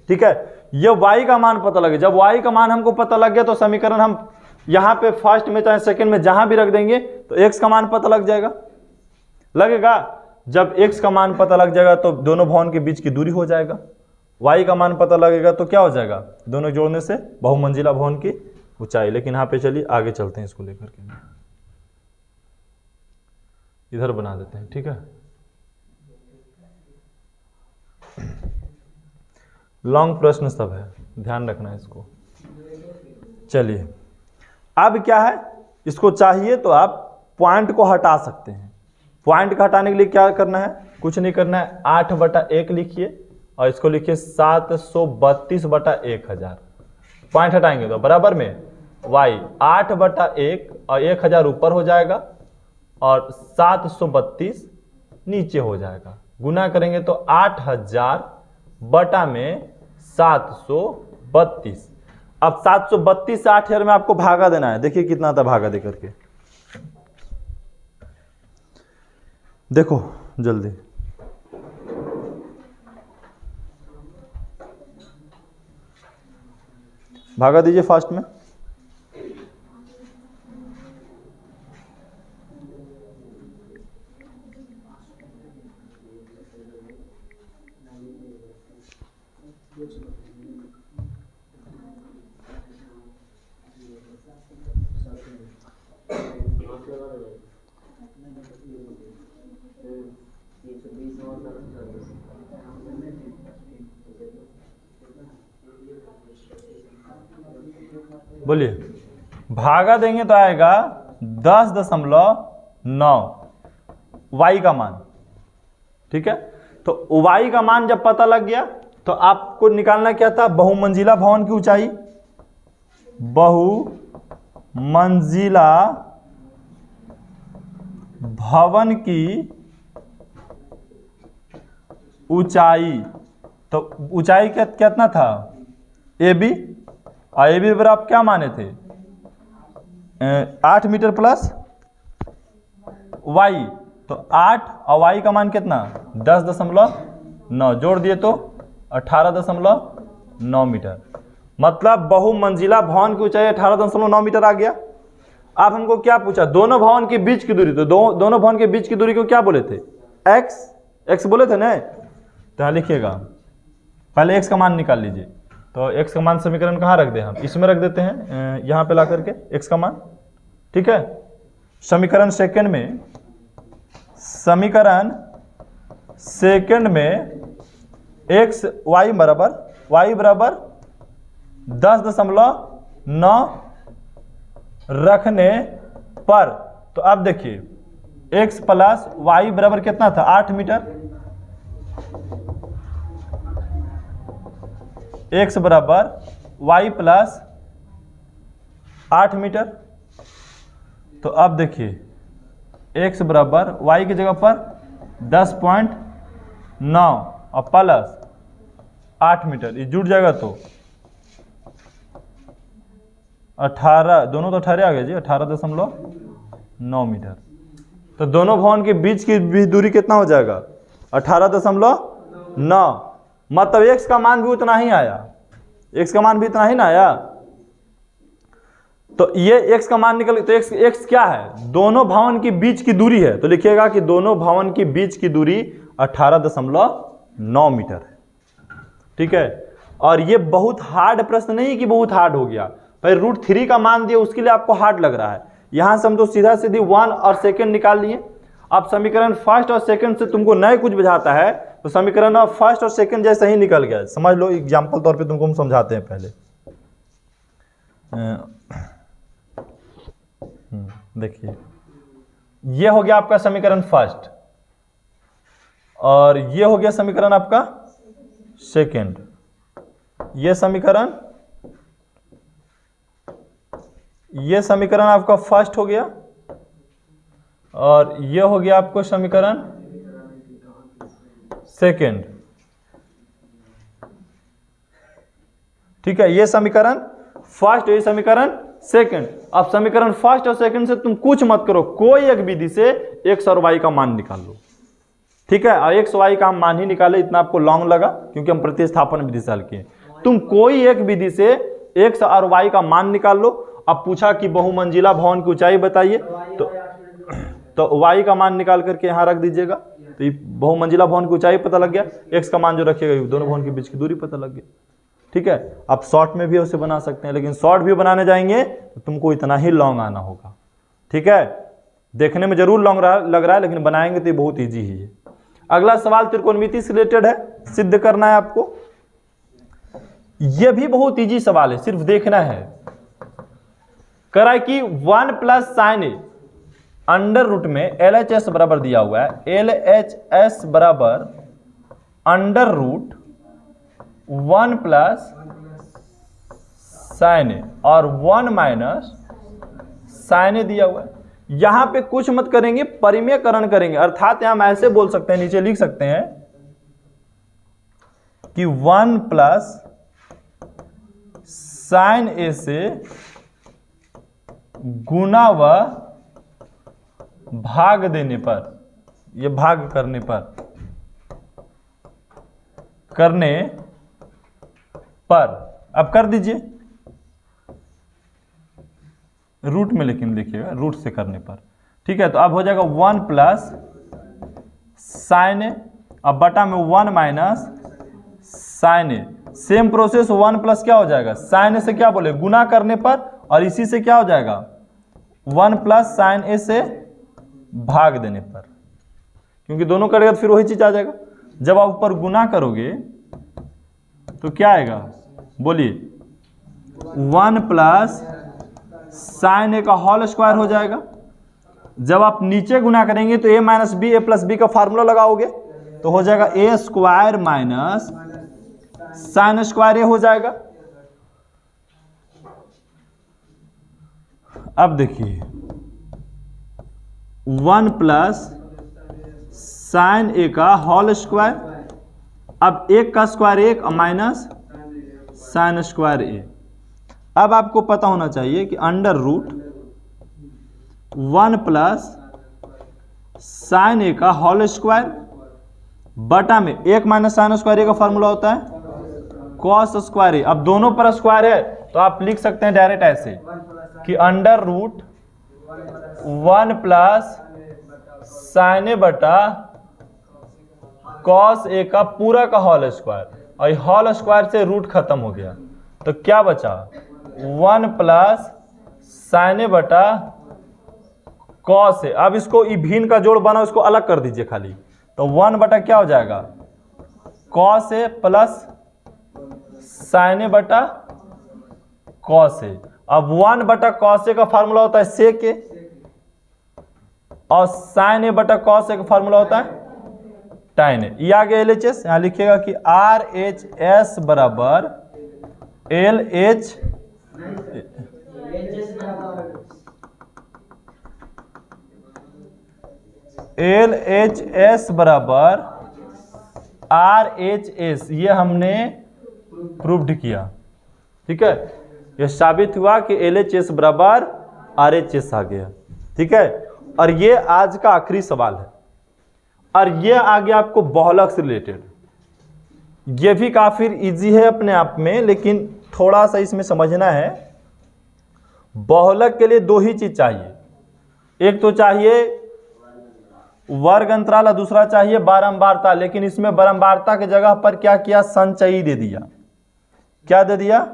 ठीक है। ये y का मान पता लगे, जब y का मान हमको पता लग गया तो समीकरण हम यहाँ पे फर्स्ट में चाहे सेकंड में जहां भी रख देंगे तो x का मान पता लग जाएगा, लगेगा। जब x का मान पता लग जाएगा तो दोनों भवन के बीच की दूरी हो जाएगा, y का मान पता लगेगा तो क्या हो जाएगा, दोनों जोड़ने से बहुमंजिला भवन की ऊंचाई। लेकिन यहाँ पे चलिए आगे चलते हैं, इसको लेकर के इधर बना देते हैं, ठीक है। लॉन्ग प्रश्न सब है, ध्यान रखना है इसको। चलिए अब क्या है, इसको चाहिए तो आप पॉइंट को हटा सकते हैं। पॉइंट को हटाने के लिए क्या करना है, कुछ नहीं करना है, 8 बटा 1 लिखिए और इसको लिखिए 732 बटा 1000। पॉइंट हटाएंगे तो बराबर में y 8 बटा 1 और 1000 ऊपर हो जाएगा और 732 नीचे हो जाएगा। गुना करेंगे तो 8000 बटा में 732। अब 732 से 8000 में आपको भागा देना है, देखिए कितना था भागा दे करके, देखो जल्दी। भागा दीजिए फास्ट में। बोलिए, भागा देंगे तो आएगा 10.9 y का मान, ठीक है। तो y का मान जब पता लग गया तो आपको निकालना क्या था, बहुमंजिला भवन की ऊंचाई। बहुमंजिला भवन की ऊंचाई, तो ऊंचाई कितना था, AB, और AB बराबर आप क्या माने थे, 8 मीटर प्लस y, तो 8 और y का मान कितना 10.9, जोड़ दिए तो 18.9 मीटर। मतलब बहुमंजिला भवन की ऊंचाई 18.9 मीटर आ गया। आप हमको क्या पूछा, दोनों भवन के बीच की दूरी, तो दोनों भवन के बीच की दूरी को क्या बोले थे, x बोले थे ना। तो यहाँ लिखिएगा, पहले x का मान निकाल लीजिए। तो x का मान समीकरण कहाँ रख दें, हम इसमें रख देते हैं, यहाँ पे ला करके x का मान, ठीक है। समीकरण सेकंड में x y बराबर 10.9 रखने पर, तो अब देखिए x प्लस y बराबर कितना था, 8 मीटर। x बराबर y प्लस 8 मीटर, तो अब देखिए x बराबर y की जगह पर 10.9 और प्लस 8 मीटर, ये जुड़ जाएगा तो 18, दोनों तो 18 आ गए जी, 18.9 मीटर। तो दोनों भवन के बीच की भी दूरी कितना हो जाएगा? 18.9। मतलब x का मान भी उतना ही आया, x का मान भी इतना ही ना आया। तो ये x का मान निकल, तो x क्या है? दोनों भवन के बीच की दूरी है। तो लिखिएगा कि दोनों भवन के बीच की दूरी 18.9 मीटर है। ठीक है। और ये बहुत हार्ड प्रश्न नहीं कि बहुत हार्ड हो गया, पर √3 का मान दिया उसके लिए आपको हार्ड लग रहा है। यहां से हम तो सीधा सीधी 1 और सेकंड निकाल लिए। अब समीकरण फर्स्ट और सेकंड से तुमको नए कुछ बुझाता है तो समीकरण अब फर्स्ट और सेकंड जैसा ही निकल गया, समझ लो। एग्जाम्पल तौर पे तुमको हम समझाते हैं पहले। देखिए ये हो गया आपका समीकरण फर्स्ट और ये हो गया समीकरण आपका सेकंड। ये समीकरण आपका फर्स्ट हो गया और ये हो गया आपको समीकरण सेकंड। ठीक है, ये समीकरण फर्स्ट, ये समीकरण सेकंड। अब समीकरण फर्स्ट और सेकंड से तुम कुछ मत करो, कोई एक विधि से x और y का मान निकाल लो। ठीक है, और x y का हम मान ही निकाले, इतना आपको लॉन्ग लगा क्योंकि हम प्रतिस्थापन विधि से हल किए। तुम कोई एक विधि से x और y का मान निकाल लो। अब पूछा कि बहुमंजिला भवन की ऊंचाई बताइए, तो y का मान निकाल करके यहां रख दीजिएगा। तो ये बहुमंजिला भवन की ऊंचाई पता लग गया, x का मान जो रखिएगा दोनों भवन के बीच की दूरी पता लग गया। ठीक है, आप शॉर्ट में भी उसे बना सकते हैं, लेकिन शॉर्ट भी बनाने जाएंगे तो तुमको इतना ही लॉन्ग आना होगा। ठीक है, देखने में जरूर लॉन्ग लग रहा है लेकिन बनाएंगे तो ये बहुत इजी ही है। अगला सवाल त्रिकोणमिति से रिलेटेड है, सिद्ध करना है आपको। यह भी बहुत इजी सवाल है, सिर्फ देखना है। कह रहा है कि 1 plus sign A under root में LHS बराबर दिया हुआ है, LHS बराबर अंडर रूट 1 प्लस साइन ए और 1 माइनस साइन ए दिया हुआ है। यहां पे कुछ मत करेंगे, परिमेयकरण करेंगे। अर्थात यहां हम ऐसे बोल सकते हैं, नीचे लिख सकते हैं कि 1 प्लस साइन ए से गुना व भाग देने पर, ये भाग करने पर अब कर दीजिए रूट में, लेकिन देखिएगा रूट से करने पर। ठीक है, तो अब हो जाएगा 1 प्लस साइन ए, अब बटा में 1 माइनस साइन ए। सेम प्रोसेस 1 प्लस क्या हो जाएगा, साइन ए से क्या बोले गुना करने पर, और इसी से क्या हो जाएगा 1 प्लस साइन ए से भाग देने पर, क्योंकि दोनों करेगा तो फिर वही चीज आ जाएगा। जब आप ऊपर गुना करोगे तो क्या आएगा, बोलिए 1 प्लस साइन ए का होल स्क्वायर हो जाएगा। जब आप नीचे गुना करेंगे तो a minus B, a plus B का फार्मूला लगाओगे तो हो जाएगा a square minus sine square A हो जाएगा। अब देखिए 1 प्लस साइन ए का होल स्क्वायर, अब 1 का स्क्वायर 1 माइनस साइन स्क्वायर ए। अब आपको पता होना चाहिए कि अंडर रूट 1 प्लस साइन ए का होल स्क्वायर बटा में 1 माइनस साइन स्क्वायर ए का फॉर्मूला होता है कॉस स्क्वायर ए। अब दोनों पर स्क्वायर है तो आप लिख सकते हैं डायरेक्ट ऐसे कि अंडर रूट 1 प्लस साइन ए बटा कॉस ए का पूरा का होल स्क्वायर, और होल स्क्वायर से रूट खत्म हो गया तो क्या बचा 1 प्लस साइन ए बटा कॉस ए। अब इसको भिन्न का जोड़ बना, उसको अलग कर दीजिए खाली, तो 1 बटा क्या हो जाएगा कॉस ए प्लस साइन ए बटा कॉस ए। अब 1 बटा कॉस ए का फार्मूला होता है सेक ए, और साइन ए बटा कॉस ए का फार्मूला होता है टाइन ए। ये आ गया LHS। यहां लिखिएगा कि RHS बराबर LH LHS बराबर RHS, ये हमने प्रूव्ड किया। ठीक है, यह साबित हुआ कि LHS बराबर RHS आ गया। ठीक है, और ये आज का आखिरी सवाल है, और ये आ गया आपको बहुलक से रिलेटेड। ये भी काफी इजी है अपने आप में, लेकिन थोड़ा सा इसमें समझना है। बहुलक के लिए दो ही चीज चाहिए, एक तो चाहिए वर्ग अंतराल और दूसरा चाहिए बारंबारता। लेकिन इसमें बारंबारता की जगह पर क्या किया, संचयी दे दिया। क्या दे दिया,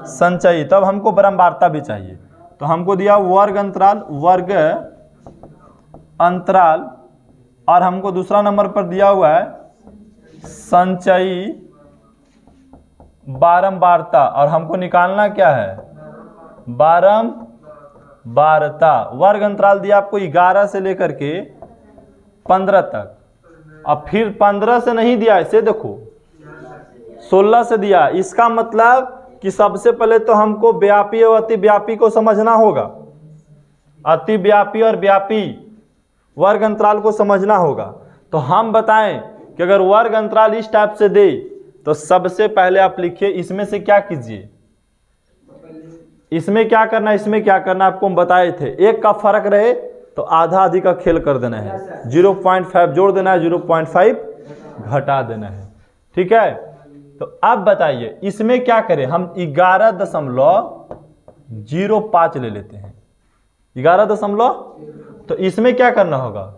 संचयी। तब हमको बारंबारता भी चाहिए, तो हमको दिया वर्ग अंतराल, और हमको दूसरा नंबर पर दिया हुआ है संचयी बारंबारता, और हमको निकालना क्या है, बारंबारता। वर्ग अंतराल दिया आपको 11 से लेकर के 15 तक, अब फिर 15 से नहीं दिया, इसे देखो 16 से दिया। इसका मतलब कि सबसे पहले तो हमको व्यापी और अतिव्यापी को समझना होगा, अतिव्यापी और व्यापी वर्ग अंतराल को समझना होगा। तो हम बताएं कि अगर वर्ग अंतराल इस टाइप से दे तो सबसे पहले आप लिखिए, इसमें से क्या कीजिए, इसमें क्या करना, इसमें क्या करना, आपको हम बताए थे। एक का फर्क रहे तो आधा आधी का खेल कर देना है, 0.5 जोड़ देना है, 0.5 घटा देना है। ठीक है, तो अब बताइए इसमें क्या करें, हम 11.05 ले लेते हैं, 11 तो इसमें क्या करना होगा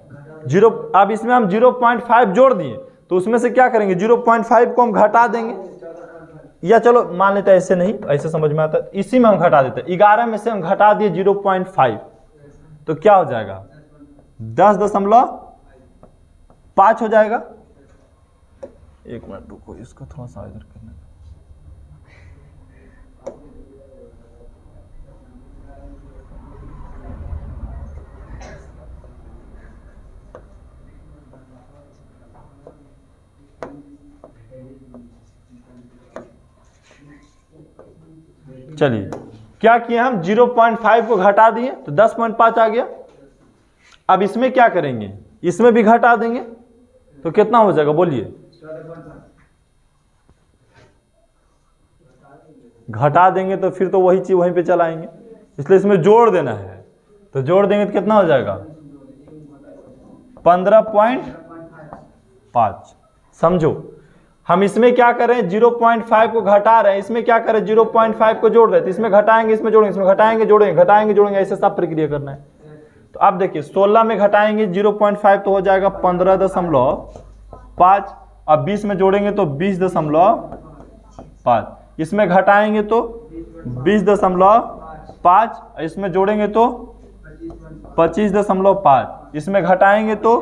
0। अब इसमें हम 0.5 जोड़ दिए, तो उसमें से क्या करेंगे, 0.5 को हम घटा देंगे, या चलो मान लेते हैं ऐसे नहीं, ऐसे समझ में आता है, इसी में हम घटा देते हैं। 11 में से हम घटा दिए 0.5, तो क्या हो जाएगा 10.5 हो जाएगा। एक मिनट रुको, इसको थोड़ा सा इधर करना। चलिए क्या किए हम, 0.5 को घटा दिए तो 10.5 आ गया। अब इसमें क्या करेंगे, इसमें भी घटा देंगे तो कितना हो जाएगा बोलिए, घटा देंगे तो फिर तो वही चीज वहीं पे चलाएंगे, इसलिए इसमें जोड़ देना है। तो जोड़ देंगे तो कितना हो जाएगा 15.5। समझो, हम इसमें क्या करें, 0.5 को घटा रहे हैं, इसमें क्या करें 0.5 को जोड़ रहे हैं, तो इसमें घटाएंगे, इसमें जोड़ेंगे, इसमें घटाएंगे, जोड़ेंगे, घटाएंगे, जोड़ेंगे, ऐसे सब प्रक्रिया करना है। तो आप देखिए 16 में घटाएंगे 0.5 तो हो जाएगा 15.5, अब 20 में जोड़ेंगे तो 20.5, इसमें घटाएंगे तो 20.5, इसमें जोड़ेंगे तो 25.5, इसमें घटाएंगे तो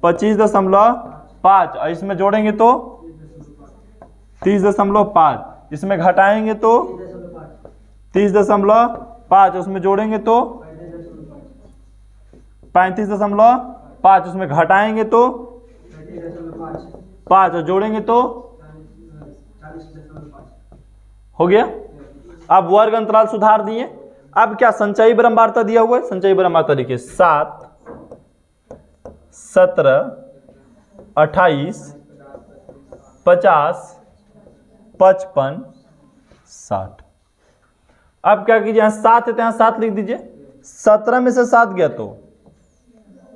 25.5, और इसमें जोड़ेंगे तो 30.5, इसमें घटाएंगे तो 30.5, उसमें जोड़ेंगे तो 35.5, उसमें घटाएंगे तो 5 और जोड़ेंगे तो हो गया। अब वर्ग अंतराल सुधार दिए। अब क्या संचयी बारंबारता दिया हुआ है, संचयी बारंबारता देखिए 7, 17, 28, 50, 55, 60। अब क्या कीजिए, यहां 7 है तो यहां 7 लिख दीजिए। 17 में से 7 गया तो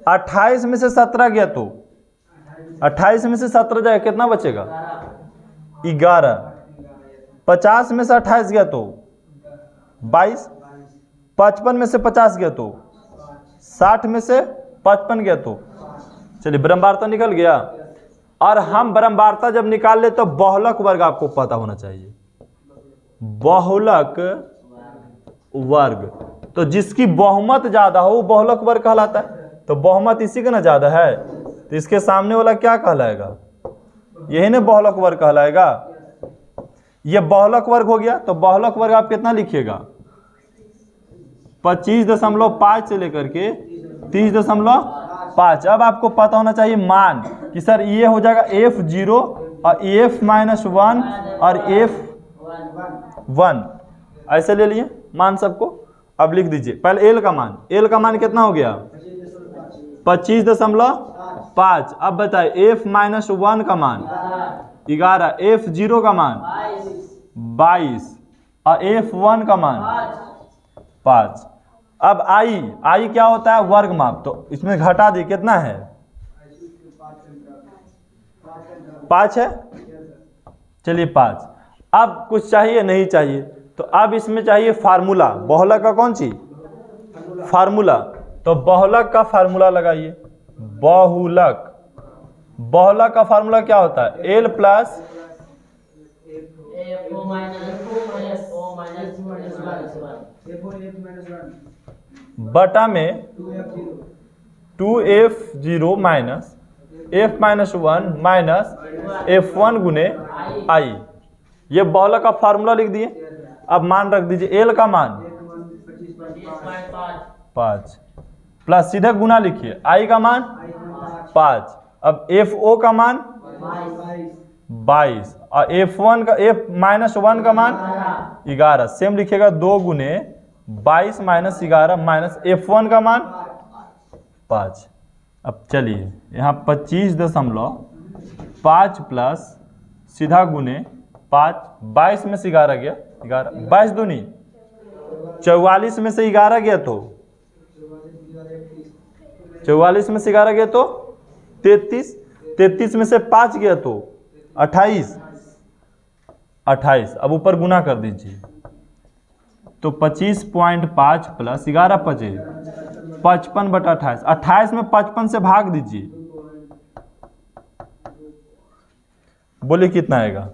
28 में से 17 गया तो 28 में से 17 जाएगा, कितना बचेगा 11। 50 में से 28 गया तो 22। 55 में से 50 गया तो 60 में से 55 गया तो चलिए बारंबारता निकल गया। और हम बारंबारता जब निकाल ले तो बहुलक वर्ग आपको पता होना चाहिए, बहुलक वर्ग। तो जिसकी बहुमत ज्यादा हो वो बहुलक वर्ग कहलाता है। तो बहुमत इसी का ना ज्यादा है, तो इसके सामने वाला क्या कहलाएगा, यही ना बहुलक वर्ग कहलाएगा। ये बहुलक वर्ग हो गया। तो बहुलक वर्ग आप कितना लिखिएगा 25.5 से लेकर के 30.5। अब आपको पता होना चाहिए मान कि सर ये हो जाएगा F0 और F-1 और F1, ऐसे ले लिए मान सबको। अब लिख दीजिए पहले L का मान, L का मान कितना हो गया 25.5। अब बताइए f-1 का मान 11, f0 का मान 22 और f1 का मान 5। अब आई क्या होता है? वर्ग माप। तो इसमें घटा दी, कितना है? 5 है। चलिए 5। अब कुछ चाहिए? नहीं चाहिए। तो अब इसमें चाहिए फार्मूला, बहुलक का। कौन सी फार्मूला? तो बहुलक का फार्मूला लगाइए। बहुलक का फार्मूला क्या होता है? L प्लस बटा में 2f0 minus f-1 minus f1 गुने आई। ये बहुलक का फार्मूला लिख दिए। अब मान रख दीजिए। L का मान 5 प्लस सीधे गुना लिखिए, I का मान 5। अब FO का मान 22 और f1 का f-1 का मान 11। सेम लिखिएगा, 2 गुने 22 माइनस 11 माइनस f1 का मान 5। अब चलिए यहाँ 25.5 प्लस सीधा गुने 5, 22 में से 11 गया, 11 22 दूनी 44 में से 11 गया तो 44 में से 11 गया तो 33, 33 में से 5 गया तो 28। अब ऊपर गुना कर दीजिए। तो 25.5 प्लस 11 25, 55/28। 28 में 55 से भाग दीजिए, बोलिए कितना आएगा?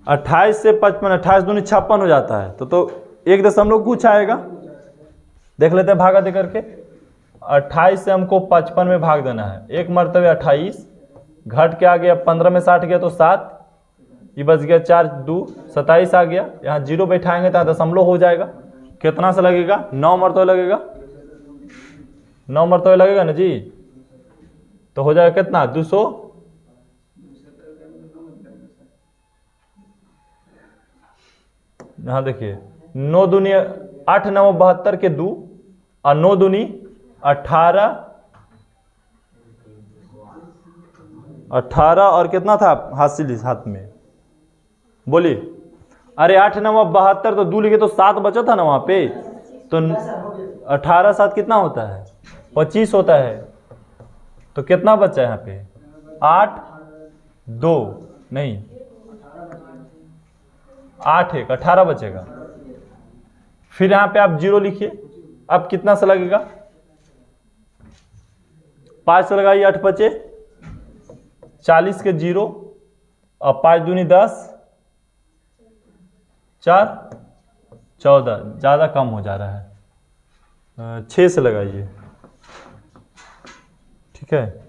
28 से 55, 28 दूनी 56 हो जाता है। तो 1 कुछ आएगा। देख लेते हैं भागा दे करके। 28 से हमको 55 में भाग देना है। एक मरतबे 28 घट के आ गया, 15 में 60 गया तो 7, ये बच गया 4 2 27 आ गया। यहाँ 0 बैठाएंगे तो दशमलव हो जाएगा। कितना से लगेगा? 9 मरतबे लगेगा। 9 मरतबे लगेगा ना जी। तो हो जाएगा कितना? 200। यहाँ देखिए 9 दूनी 8 9 72 के 2 और 9 दूनी 18 और कितना था हासिल हाथ में? बोलिए। अरे 8 9 72 तो 2 लिखे तो 7 बचा था ना वहां पे। तो 18 7 कितना होता है? 25 होता है। तो कितना बचा यहाँ पे? 8 2 नहीं 8 1 18 बचेगा। फिर यहाँ पे आप 0 लिखिए। अब कितना से लगेगा? 5 से लगाइए, 8 बचे 40 के 0 और 5 दूनी 10 4 14, ज़्यादा कम हो जा रहा है। 6 से लगाइए, ठीक है।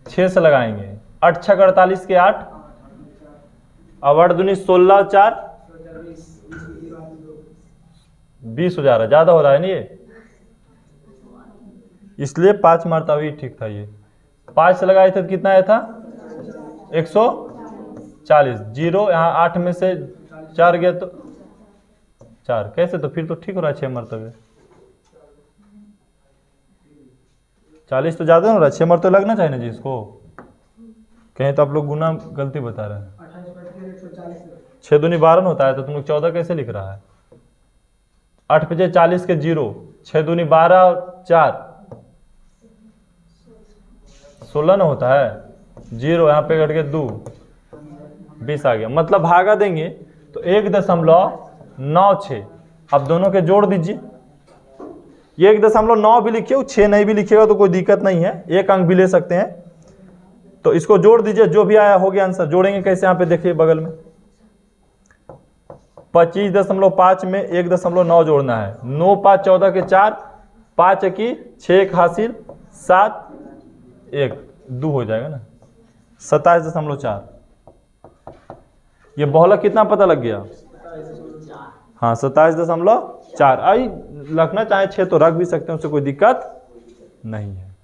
6 से लगाएंगे। 8 6 48 के 8 और 8 दूनी 16 4 20 हो जा रहा है, ज़्यादा हो रहा है नहीं ये, इसलिए 5 मरतबा ही ठीक था। ये 5 से लगाए थे तो कितना आया था? 140। 0 यहाँ 8 में से 4 गया तो 4 कैसे? तो फिर तो ठीक हो रहा है 6 मरतबे। 40 तो ज़्यादा हो रहा है, 6 मरतबे लगना चाहिए ना जी इसको। कहीं तो आप लोग गुना गलती बता रहे हैं। 6 दूनी 12 होता है, तो तुम लोग 14 कैसे लिख रहा है? 8 5 40 के 0, 6 दूनी 12 और 4 16 ना होता है। 0 यहाँ पे घट के 2 20 आ गया। मतलब भागा देंगे तो 1.96। अब दोनों के जोड़ दीजिए। ये 1.9 भी लिखिए, 6 नहीं भी लिखिएगा तो कोई दिक्कत नहीं है, 1 अंक भी ले सकते हैं। तो इसको जोड़ दीजिए, जो भी आया हो गया आंसर। जोड़ेंगे कैसे? यहाँ पे देखिए बगल में 25.5 में 1.9 जोड़ना है। 9 5 14 के 4, 5 की 6 1 हासिल 7 1 2 हो जाएगा ना, 27.4। ये बहुलक कितना पता लग गया? हाँ 27.4। आई रखना चाहे 6 तो रख भी सकते हैं, उससे कोई दिक्कत नहीं है।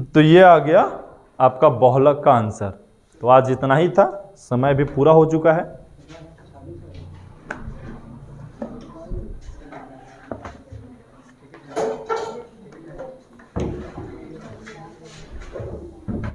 तो ये आ गया आपका बहुलक का आंसर। तो आज इतना ही था, समय भी पूरा हो चुका है।